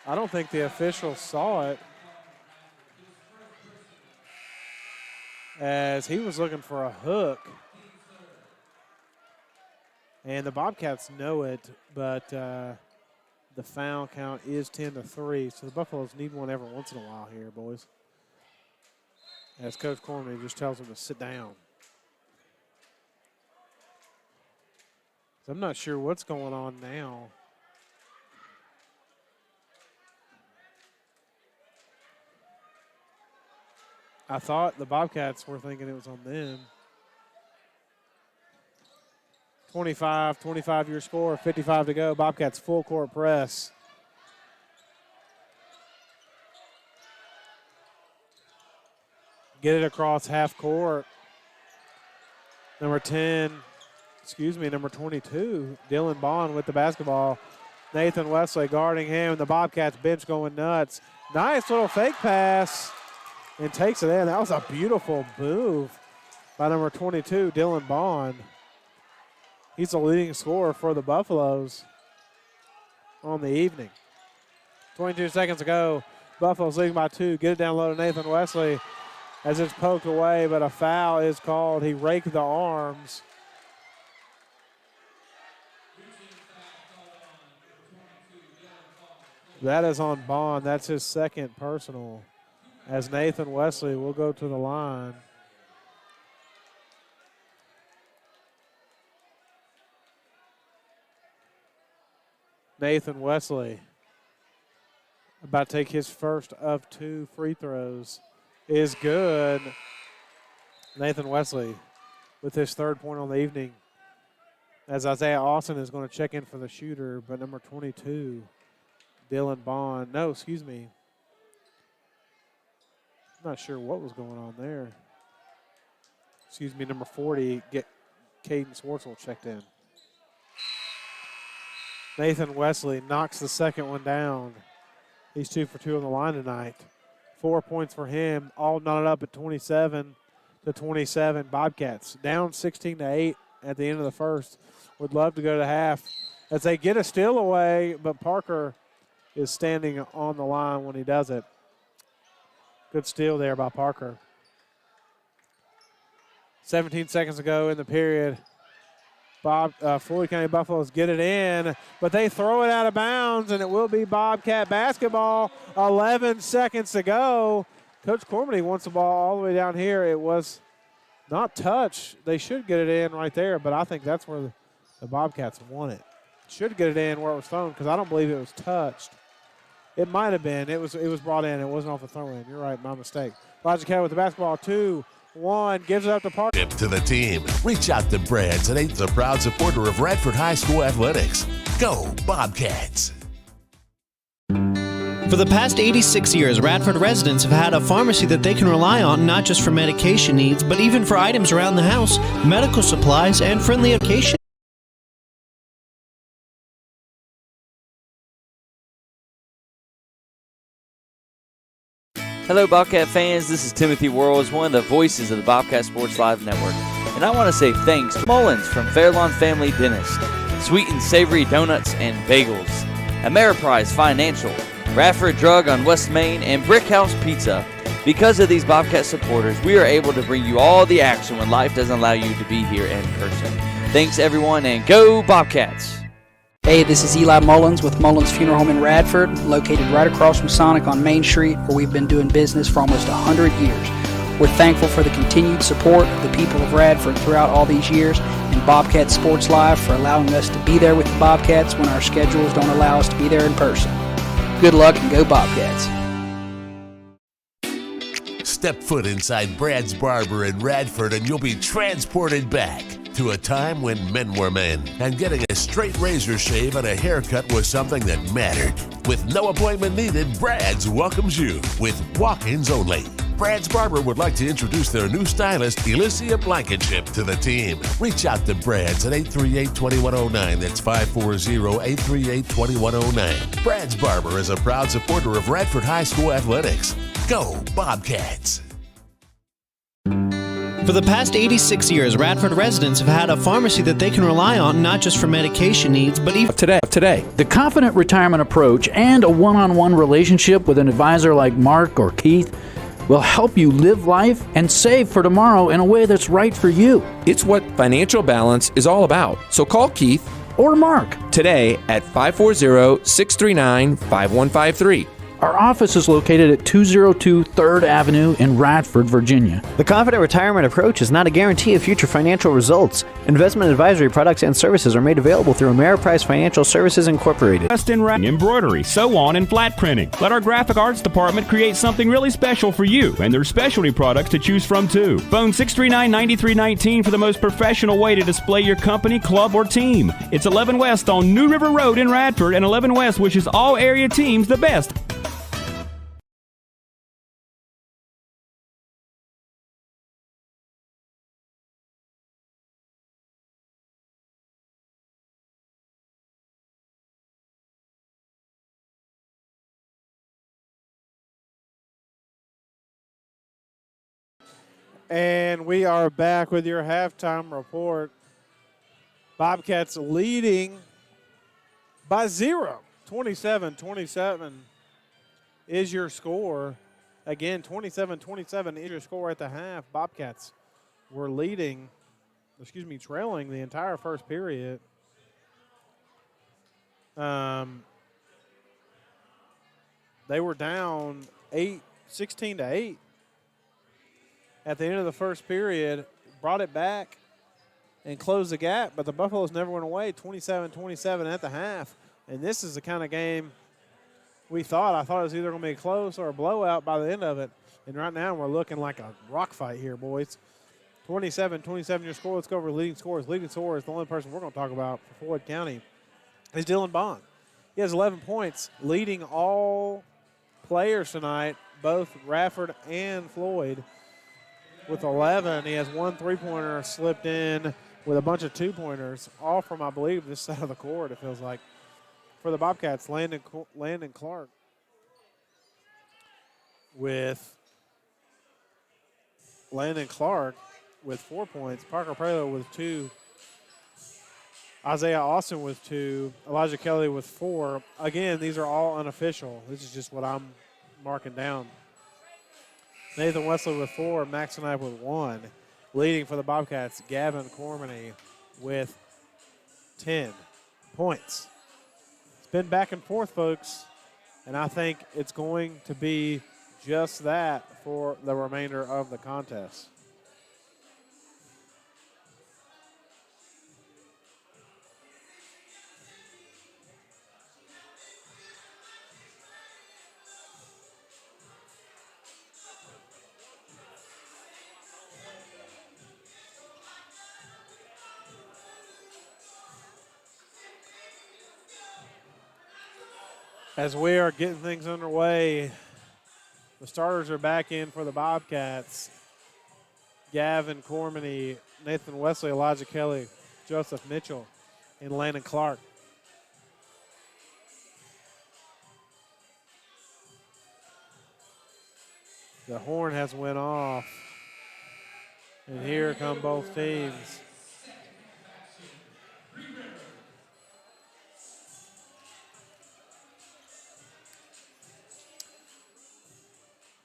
I don't think the official saw it, as he was looking for a hook. And the Bobcats know it, but the foul count is 10-3. So the Buffaloes need one every once in a while here, boys. As Coach Cormany just tells them to sit down. I'm not sure what's going on now. I thought the Bobcats were thinking it was on them. 25 your score, 55 to go. Bobcats full court press. Get it across half court. Number 22, Dylan Bond with the basketball. Nathan Wesley guarding him. The Bobcats bench going nuts. Nice little fake pass and takes it in. That was a beautiful move by number 22, Dylan Bond. He's the leading scorer for the Buffaloes on the evening. 22 seconds to go. Buffaloes leading by 2. Get it down low to Nathan Wesley as it's poked away, but a foul is called. He raked the arms. That is on Bond. That's his second personal, as Nathan Wesley will go to the line. Nathan Wesley about to take his first of 2 free throws. Is good. Nathan Wesley with his 3rd point on the evening, as Isaiah Austin is going to check in for the shooter, but number 22, Dylan Bond. No, excuse me. I'm not sure what was going on there. Excuse me, number 40, get Caden Swartzel checked in. Nathan Wesley knocks the second one down. He's 2 for 2 on the line tonight. 4 points for him, all knotted up at 27-27. Bobcats down 16-8 at the end of the first. Would love to go to half as they get a steal away, but Parker is standing on the line when he does it. Good steal there by Parker. 17 seconds to go in the period. Floyd County Buffaloes get it in, but they throw it out of bounds, and it will be Bobcat basketball. 11 seconds to go. Coach Cormany wants the ball all the way down here. It was not touched. They should get it in right there, but I think that's where the Bobcats want it. Should get it in where it was thrown, because I don't believe it was touched. It might have been. It was brought in. It wasn't off the throw-in. You're right, my mistake. Elijah Kelly with the basketball. 2-1, gives it up to Parker. To the team. Reach out to Brads and Ain't a proud supporter of Radford High School athletics. Go Bobcats! For the past 86 years, Radford residents have had a pharmacy that they can rely on not just for medication needs, but even for items around the house, medical supplies, and friendly education. Hello, Bobcat fans. This is Timothy Worrells, one of the voices of the Bobcat Sports Live Network. And I want to say thanks to Mullins from Fairlawn Family Dentist, Sweet and Savory Donuts and Bagels, Ameriprise Financial, Radford Drug on West Main, and Brick House Pizza. Because of these Bobcat supporters, we are able to bring you all the action when life doesn't allow you to be here in person. Thanks, everyone, and go Bobcats! Hey, this is Eli Mullins with Mullins Funeral Home in Radford, located right across from Sonic on Main Street, where we've been doing business for almost 100 years. We're thankful for the continued support of the people of Radford throughout all these years, and Bobcat Sports Live for allowing us to be there with the Bobcats when our schedules don't allow us to be there in person. Good luck and go Bobcats. Step foot inside Brad's Barber in Radford and you'll be transported back to a time when men were men and getting a straight razor shave and a haircut was something that mattered. With no appointment needed, Brad's welcomes you with walk-ins only. Brad's Barber would like to introduce their new stylist, Elysia Blankenship, to the team. Reach out to Brad's at 838-2109. That's 540-838-2109. Brad's Barber is a proud supporter of Radford High School athletics. Go Bobcats! For the past 86 years, Radford residents have had a pharmacy that they can rely on not just for medication needs, but even today. The confident retirement approach and a one-on-one relationship with an advisor like Mark or Keith will help you live life and save for tomorrow in a way that's right for you. It's what financial balance is all about. So call Keith or Mark today at 540-639-5153. Our office is located at 202 3rd Avenue in Radford, Virginia. The Confident Retirement Approach is not a guarantee of future financial results. Investment advisory products and services are made available through Ameriprise Financial Services Incorporated. West in embroidery, sew-on, and flat printing. Let our graphic arts department create something really special for you, and there's specialty products to choose from too. Phone 639-9319 for the most professional way to display your company, club, or team. It's 11 West on New River Road in Radford, and 11 West wishes all area teams the best. And we are back with your halftime report. Bobcats leading by 0. 27-27 is your score. Again, 27-27 is your score at the half. Bobcats were trailing the entire first period. They were down 16-8. At the end of the first period, brought it back and closed the gap, but the Buffaloes never went away, 27-27 at the half. And this is the kind of game I thought it was either going to be close or a blowout by the end of it. And right now we're looking like a rock fight here, boys. 27-27 your score. Let's go over leading scorers. Leading scorers, the only person we're going to talk about for Floyd County is Dylan Bond. He has 11 points, leading all players tonight, both Radford and Floyd. With 11, he has one three-pointer slipped in with a bunch of two-pointers, all from, I believe, this side of the court, it feels like. For the Bobcats, Landon Clark with 4 points, Parker Prelo with 2, Isaiah Austin with 2, Elijah Kelly with 4. Again, these are all unofficial. This is just what I'm marking down. Nathan Wesley with 4, Max Knipe with 1. Leading for the Bobcats, Gavin Cormany with 10 points. It's been back and forth, folks, and I think it's going to be just that for the remainder of the contest. As we are getting things underway, the starters are back in for the Bobcats. Gavin Cormany, Nathan Wesley, Elijah Kelly, Joseph Mitchell, and Landon Clark. The horn has went off, and here come both teams.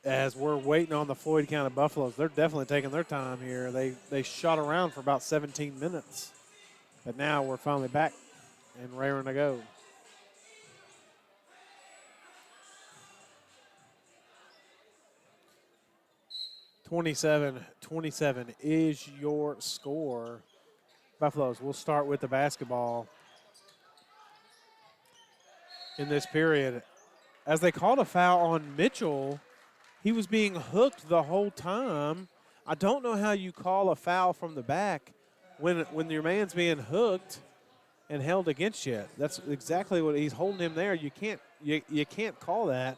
As we're waiting on the Floyd County Buffaloes, they're definitely taking their time here. They shot around for about 17 minutes, but now we're finally back and raring to go. (27-27) is your score. Buffaloes, we'll start with the basketball in this period. As they called a foul on Mitchell, he was being hooked the whole time. I don't know how you call a foul from the back when your man's being hooked and held against you. That's exactly what he's holding him there. You can't call that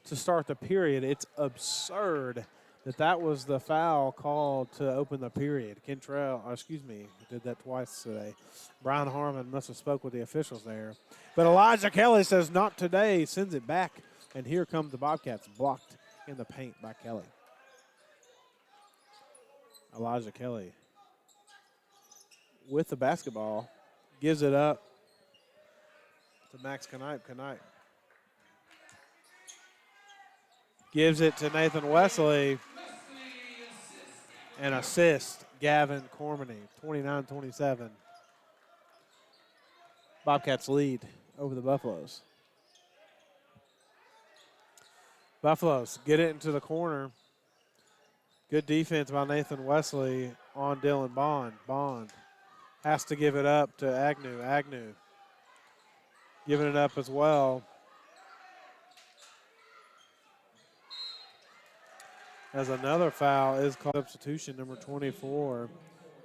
to start the period. It's absurd that was the foul called to open the period. Did that twice today. Brian Harmon must have spoke with the officials there. But Elijah Kelly says not today, sends it back, and here comes the Bobcats blocked in the paint by Kelly. Elijah Kelly with the basketball gives it up to Max Knipe. Knipe gives it to Nathan Wesley. And assist, Gavin Cormany, 29-27. Bobcats lead over the Buffaloes. Buffaloes get it into the corner. Good defense by Nathan Wesley on Dylan Bond. Bond has to give it up to Agnew. Agnew giving it up as well. As another foul is called. Substitution number 24.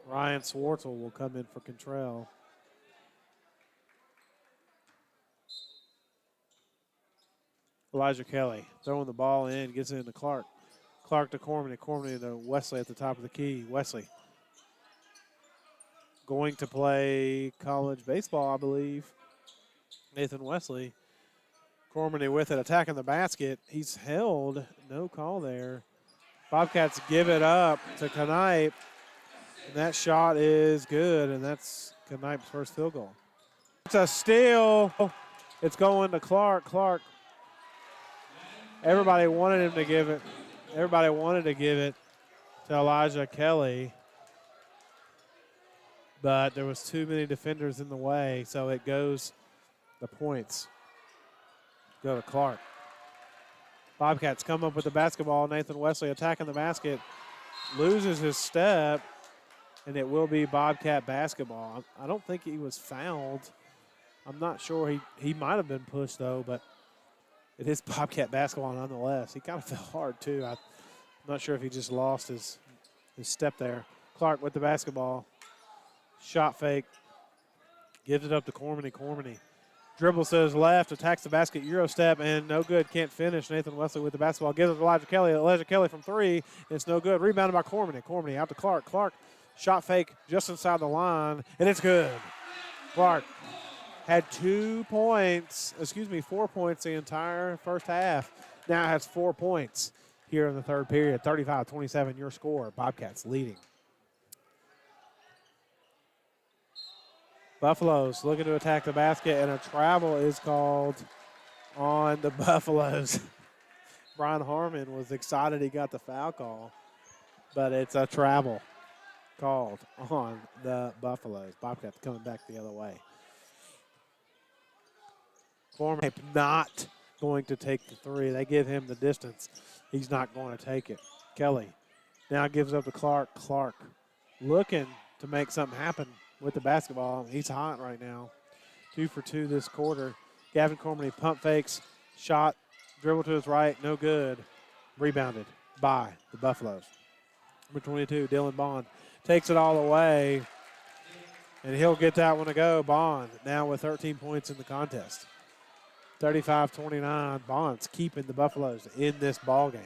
Ryan Swartzel will come in for Contrell. Elijah Kelly throwing the ball in, gets it into Clark. Clark to Cormany. Cormany to Wesley at the top of the key. Wesley going to play college baseball, I believe. Nathan Wesley. Cormany with it, attacking the basket. He's held. No call there. Bobcats give it up to Knipe. And that shot is good, and that's Knipe's first field goal. It's a steal. It's going to Clark. Clark. Everybody wanted him to give it. Everybody wanted to give it to Elijah Kelly. But there was too many defenders in the way, so it goes, the points go to Clark. Bobcats come up with the basketball. Nathan Wesley attacking the basket. Loses his step, and it will be Bobcat basketball. I don't think he was fouled. I'm not sure. He might have been pushed, though, but it is Bobcat basketball nonetheless. He kind of fell hard, too. I'm not sure if he just lost his step there. Clark with the basketball. Shot fake. Gives it up to Cormany. Cormany dribbles to his left, attacks the basket, Euro step, and no good. Can't finish. Nathan Wesley with the basketball. Gives it to Elijah Kelly. Elijah Kelly from three. It's no good. Rebounded by Cormany. Cormany out to Clark. Clark shot fake just inside the line, and it's good. Clark had 4 points the entire first half. Now has 4 points here in the third period. 35-27, your score. Bobcats leading. Buffaloes looking to attack the basket, and a travel is called on the Buffaloes. Brian Harmon was excited he got the foul call, but it's a travel called on the Buffaloes. Bobcats coming back the other way. Cormany not going to take the three. They give him the distance. He's not going to take it. Kelly now gives up to Clark. Clark looking to make something happen with the basketball. He's hot right now. 2 for 2 this quarter. Gavin Cormany pump fakes, shot, dribble to his right, no good. Rebounded by the Buffaloes. Number 22, Dylan Bond, takes it all away, and he'll get that one to go. Bond now with 13 points in the contest. 35-29, Bond's keeping the Buffaloes in this ball game.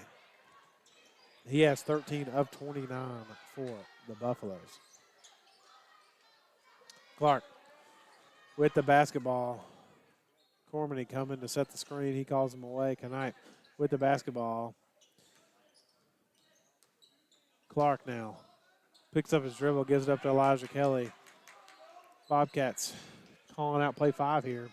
He has 13 of 29 for the Buffaloes. Clark with the basketball. Cormany coming to set the screen. He calls him away. Knipe with the basketball. Clark now picks up his dribble, gives it up to Elijah Kelly. Bobcats calling out play 5 here.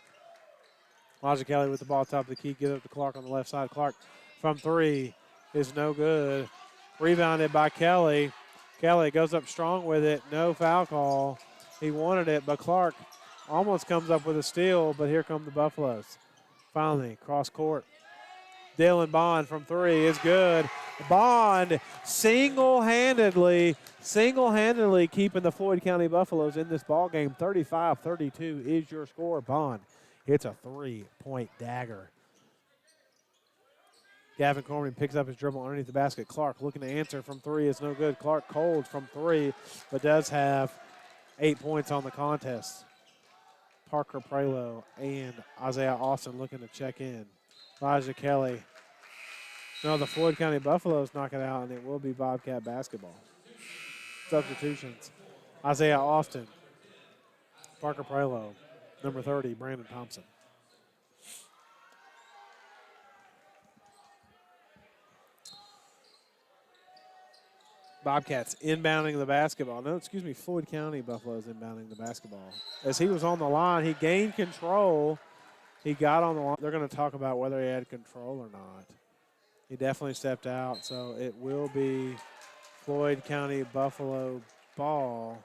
Elijah Kelly with the ball top of the key, gives it up to Clark on the left side. Clark from three is no good. Rebounded by Kelly. Kelly goes up strong with it. No foul call. He wanted it, but Clark almost comes up with a steal, but here come the Buffaloes. Finally, cross court. Dylan Bond from three is good. Bond single-handedly keeping the Floyd County Buffaloes in this ball game. 35-32 is your score. Bond hits a 3-point dagger. Gavin Cormany picks up his dribble underneath the basket. Clark looking to answer from three is no good. Clark cold from three, but does have 8 points on the contest. Parker Prelo and Isaiah Austin looking to check in. Elijah Kelly. No, the Floyd County Buffaloes knock it out, and it will be Bobcat basketball. Substitutions. Isaiah Austin. Parker Prelo. Number 30, Brandon Thompson. Bobcats inbounding the basketball. No, excuse me, Floyd County Buffaloes inbounding the basketball. As he was on the line, he gained control. He got on the line. They're going to talk about whether he had control or not. He definitely stepped out, so it will be Floyd County Buffalo ball.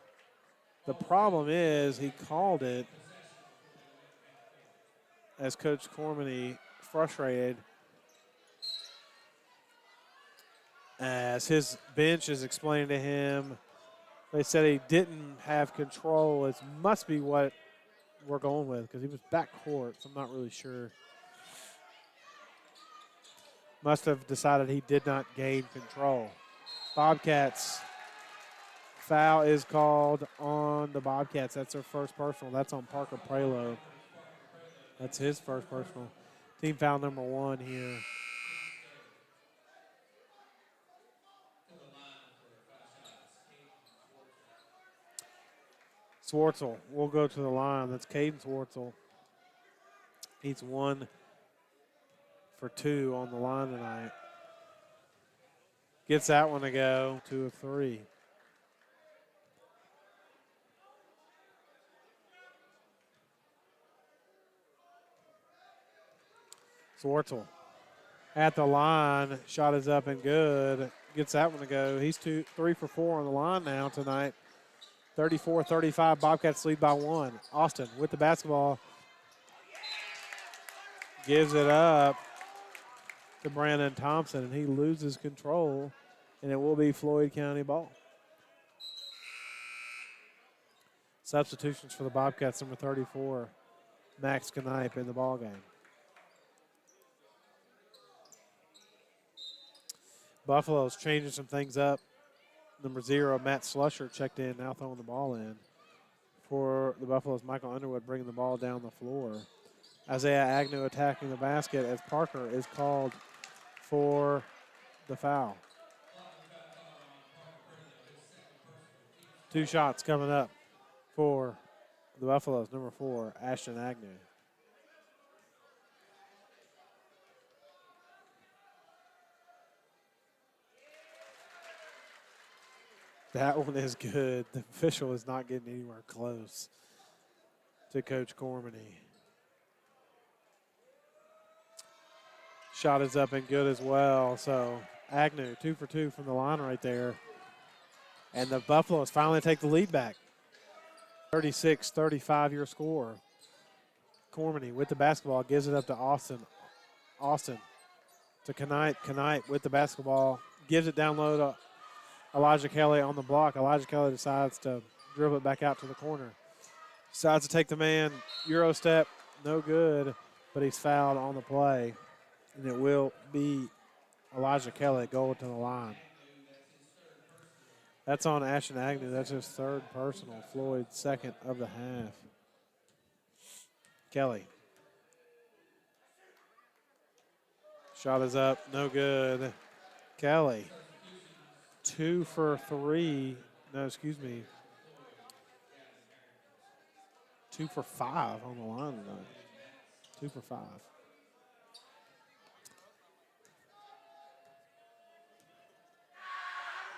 The problem is he called it as Coach Cormany, frustrated, as his bench is explaining to him. They said he didn't have control. It must be what we're going with because he was back court, so I'm not really sure. Must have decided he did not gain control. Bobcats foul is called on the Bobcats. That's their first personal. That's on Parker Prelo. That's his first personal. Team foul number 1 here. Swartzel will go to the line. That's Caden Swartzel. He's 1 for 2 on the line tonight. Gets that one to go, 2 of 3. Swartzel at the line. Shot is up and good. Gets that one to go. He's 3 for 4 on the line now tonight. 34-35. Bobcats lead by 1. Austin with the basketball. Gives it up to Brandon Thompson, and he loses control, and it will be Floyd County ball. Substitutions for the Bobcats, number 34, Max Knipe in the ball game. Buffalo's changing some things up. Number 0, Matt Slusher checked in, now throwing the ball in. For the Buffaloes, Michael Underwood bringing the ball down the floor. Isaiah Agnew attacking the basket as Parker is called for the foul. 2 shots coming up for the Buffaloes. Number 4, Ashton Agnew. That one is good. The official is not getting anywhere close to Coach Cormany. Shot is up and good as well. So Agnew, 2 for 2 from the line right there. And the Buffaloes finally take the lead back. 36-35 your score. Cormany with the basketball gives it up to Austin. Austin to Knipe. Knipe with the basketball gives it down low to Elijah Kelly on the block. Elijah Kelly decides to dribble it back out to the corner. Decides to take the man. Euro step, no good, but he's fouled on the play. And it will be Elijah Kelly going to the line. That's on Ashton Agnew. That's his 3rd personal. Floyd, 2nd of the half. Kelly. Shot is up, no good. Kelly. 2 for 3. No, excuse me. 2 for 5 on the line tonight. 2 for 5.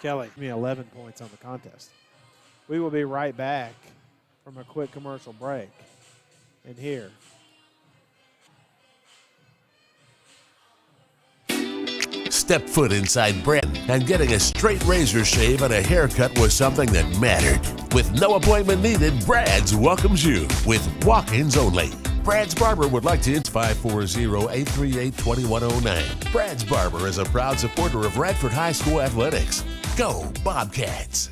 Kelly, 11 points on the contest. We will be right back from a quick commercial break. And here. Step foot inside Brad, and getting a straight razor shave and a haircut was something that mattered. With no appointment needed, Brad's welcomes you with walk-ins only. Brad's Barber would like to 540-838-2109. Brad's Barber is a proud supporter of Radford High School athletics. Go Bobcats!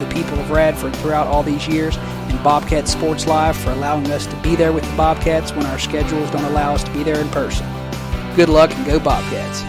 the people of Radford throughout all these years, and Bobcat Sports Live for allowing us to be there with the Bobcats when our schedules don't allow us to be there in person. Good luck and go Bobcats.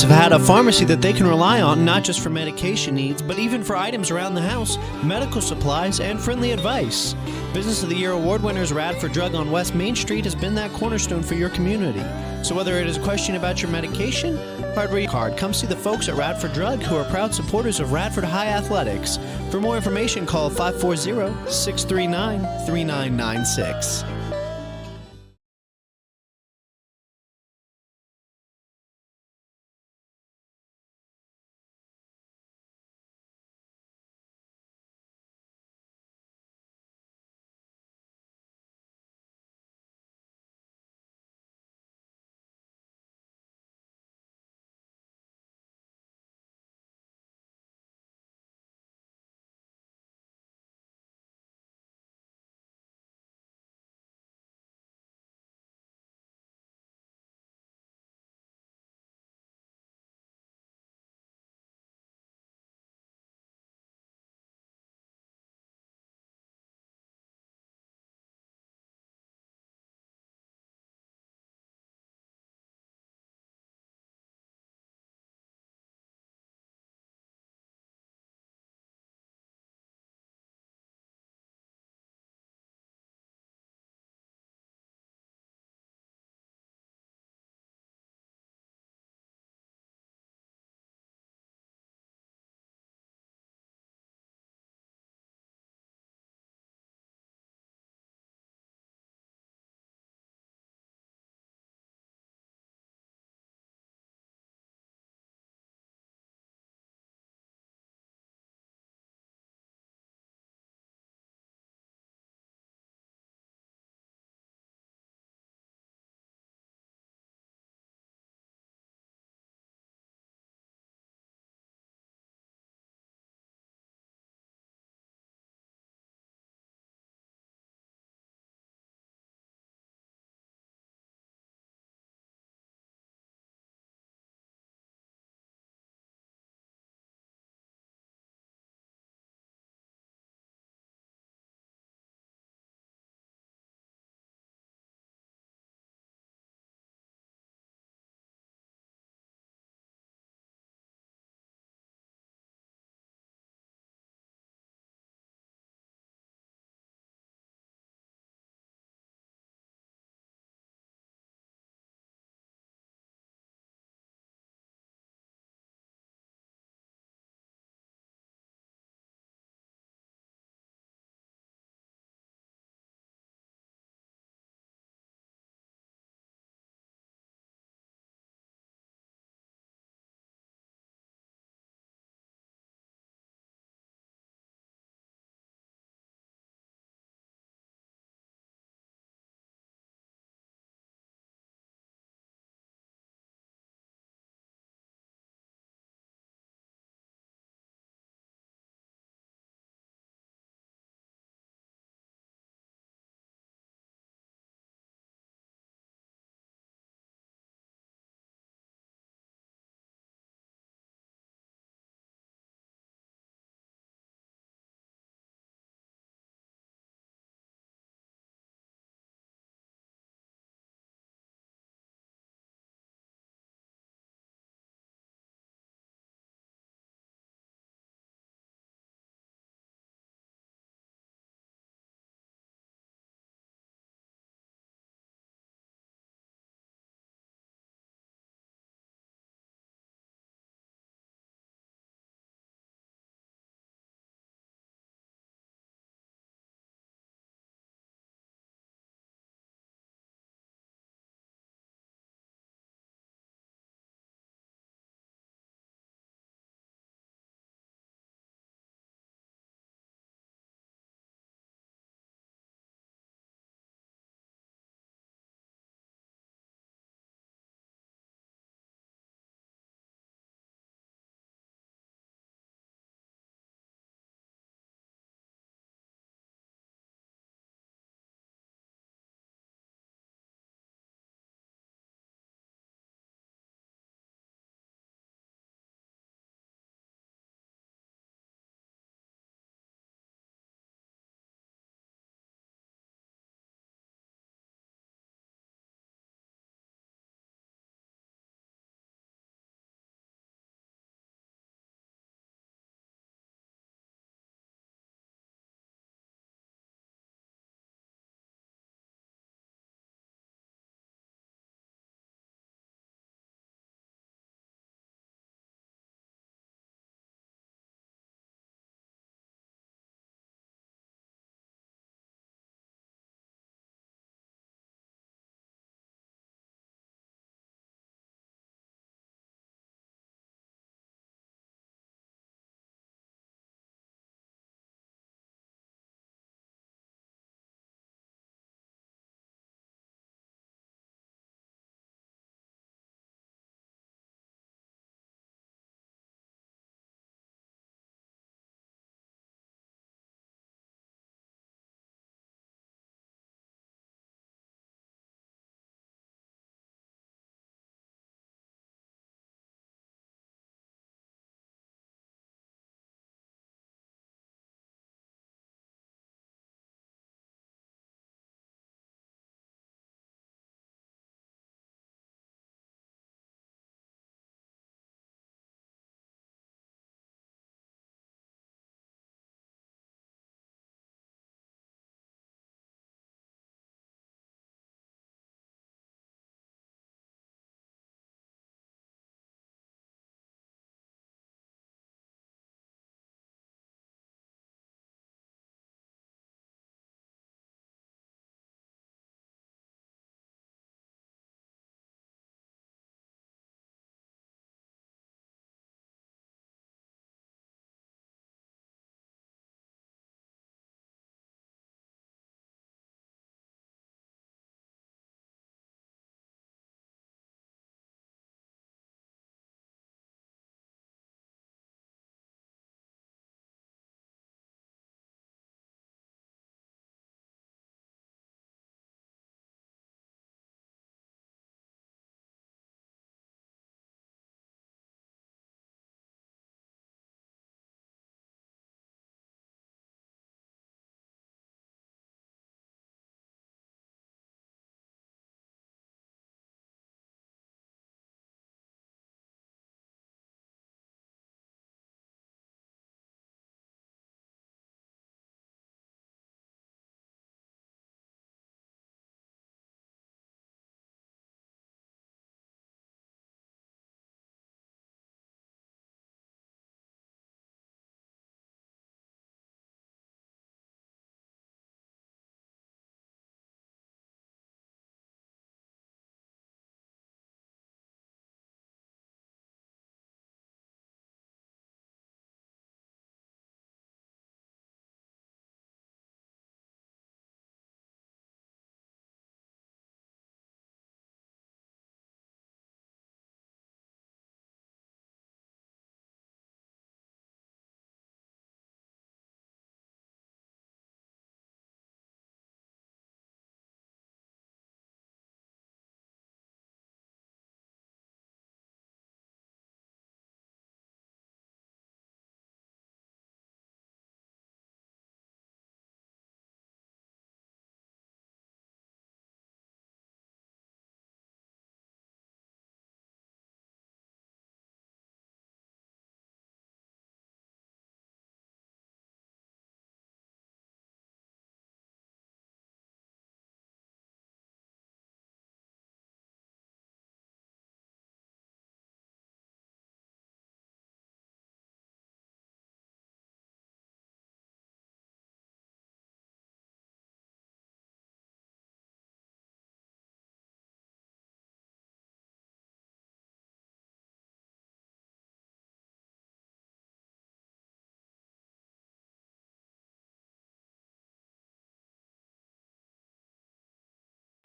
have had a pharmacy that they can rely on not just for medication needs, but even for items around the house, medical supplies, and friendly advice. Business of the Year award winners Radford Drug on West Main Street has been that cornerstone for your community. So whether it is a question about your medication, hardware, your card, come see the folks at Radford Drug, who are proud supporters of Radford High Athletics. For more information, call 540-639-3996.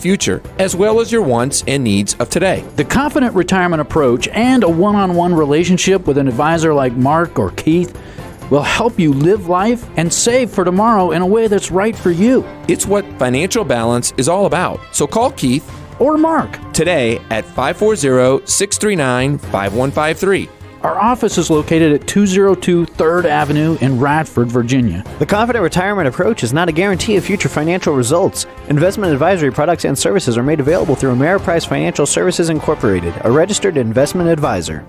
future, as well as your wants and needs of today. The confident retirement approach and a one-on-one relationship with an advisor like Mark or Keith will help you live life and save for tomorrow in a way that's right for you. It's what financial balance is all about. So call Keith Or Mark today at 540-639-5153. Our office is located at 202 3rd Avenue in Radford, Virginia. The Confident Retirement Approach is not a guarantee of future financial results. Investment advisory products and services are made available through Ameriprise Financial Services Incorporated, a registered investment advisor.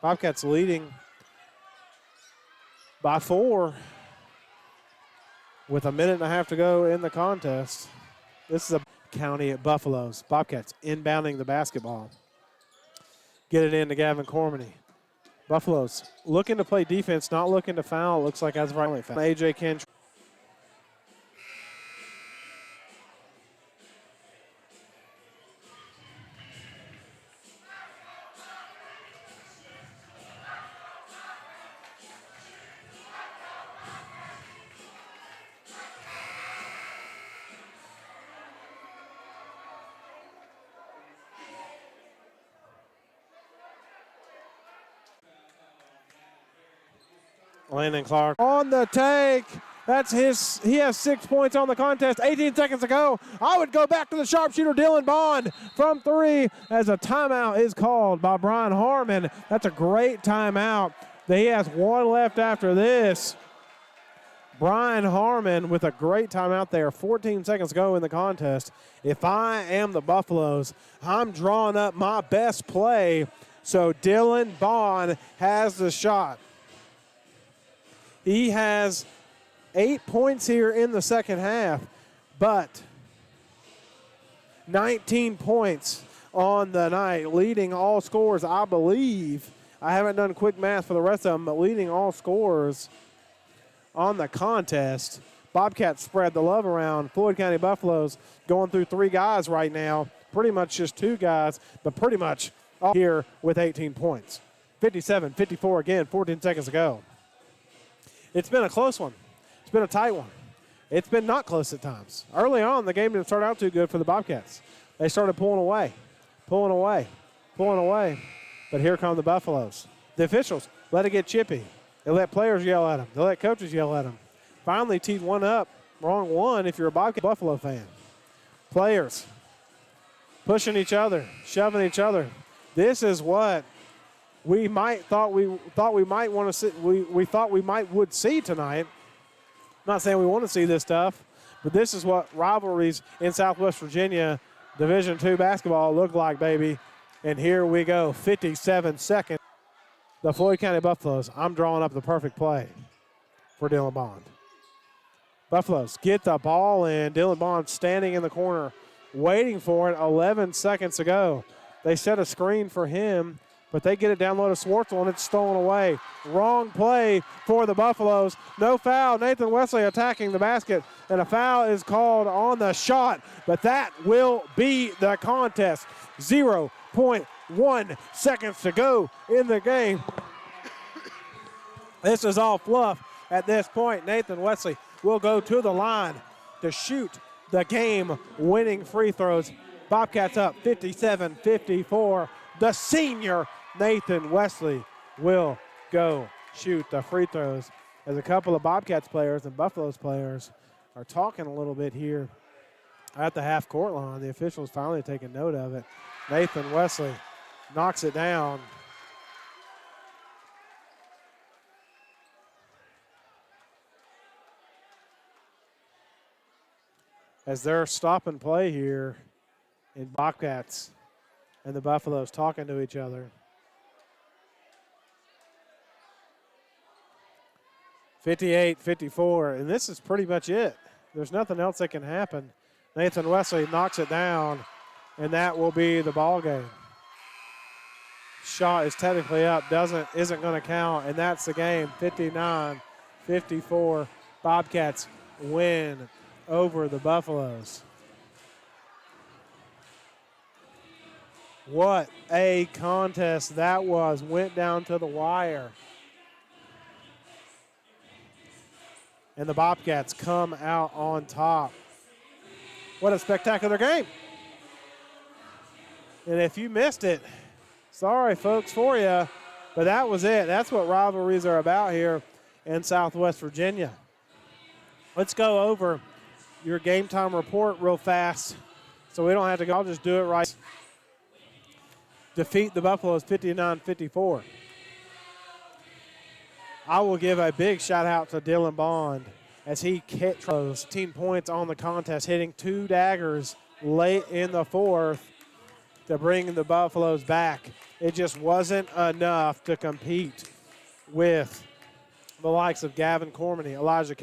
Bobcats leading by 4 with a minute and a half to go in the contest. This is a County Buffaloes. Bobcats inbounding the basketball. Get it in to Gavin Cormany. Buffaloes looking to play defense, not looking to foul. Looks like as violently foul. A.J. Kent. Landon Clark on the take. That's his. He has 6 points on the contest. 18 seconds to go. I would go back to the sharpshooter, Dylan Bond, from 3 as a timeout is called by Brian Harmon. That's a great timeout. He has 1 left after this. Brian Harmon with a great timeout there. 14 seconds to go in the contest. If I am the Buffaloes, I'm drawing up my best play. So Dylan Bond has the shot. He has 8 points here in the second half, but 19 points on the night, leading all scorers, I believe. I haven't done quick math for the rest of them, but leading all scorers on the contest. Bobcats spread the love around. Floyd County Buffaloes going through 3 guys right now, pretty much just 2 guys, but pretty much all here with 18 points. 57-54 again, 14 seconds to go. It's been a close one. It's been a tight one. It's been not close at times. Early on, the game didn't start out too good for the Bobcats. They started pulling away. But here come the Buffaloes. The officials let it get chippy. They let players yell at them. They let coaches yell at them. Finally teed one up. Wrong one if you're a Bobcat Buffalo fan. Players pushing each other, shoving each other. This is what we thought we might want to see. We thought we would see tonight. Not saying we want to see this stuff, but this is what rivalries in Southwest Virginia Division II basketball look like, baby. And here we go, 57 seconds. The Floyd County Buffaloes. I'm drawing up the perfect play for Dylan Bond. Buffaloes get the ball in. Dylan Bond standing in the corner, waiting for it. 11 seconds to go. They set a screen for him, but they get it down low to Swartzel, and it's stolen away. Wrong play for the Buffaloes. No foul. Nathan Wesley attacking the basket, and a foul is called on the shot, but that will be the contest. 0.1 seconds to go in the game. This is all fluff at this point. Nathan Wesley will go to the line to shoot the game-winning free throws. Bobcats up 57-54. The senior Nathan Wesley will go shoot the free throws as a couple of Bobcats players and Buffaloes players are talking a little bit here at the half-court line. The officials finally taking note of it. Nathan Wesley knocks it down. As they're stop and play here in Bobcats and the Buffaloes talking to each other. 58-54, and this is pretty much it. There's nothing else that can happen. Nathan Wesley knocks it down, and that will be the ball game. Shot is technically up, isn't going to count, and that's the game. 59-54. Bobcats win over the Buffaloes. What a contest that was. Went down to the wire. And the Bobcats come out on top. What a spectacular game. And if you missed it, sorry, folks, for you. But that was it. That's what rivalries are about here in Southwest Virginia. Let's go over your game time report real fast so we don't have to go. I'll just do it right. Defeat the Buffaloes 59-54. I will give a big shout out to Dylan Bond as he hit 15 points on the contest, hitting 2 daggers late in the fourth to bring the Buffaloes back. It just wasn't enough to compete with the likes of Gavin Cormany, Elijah Kelly.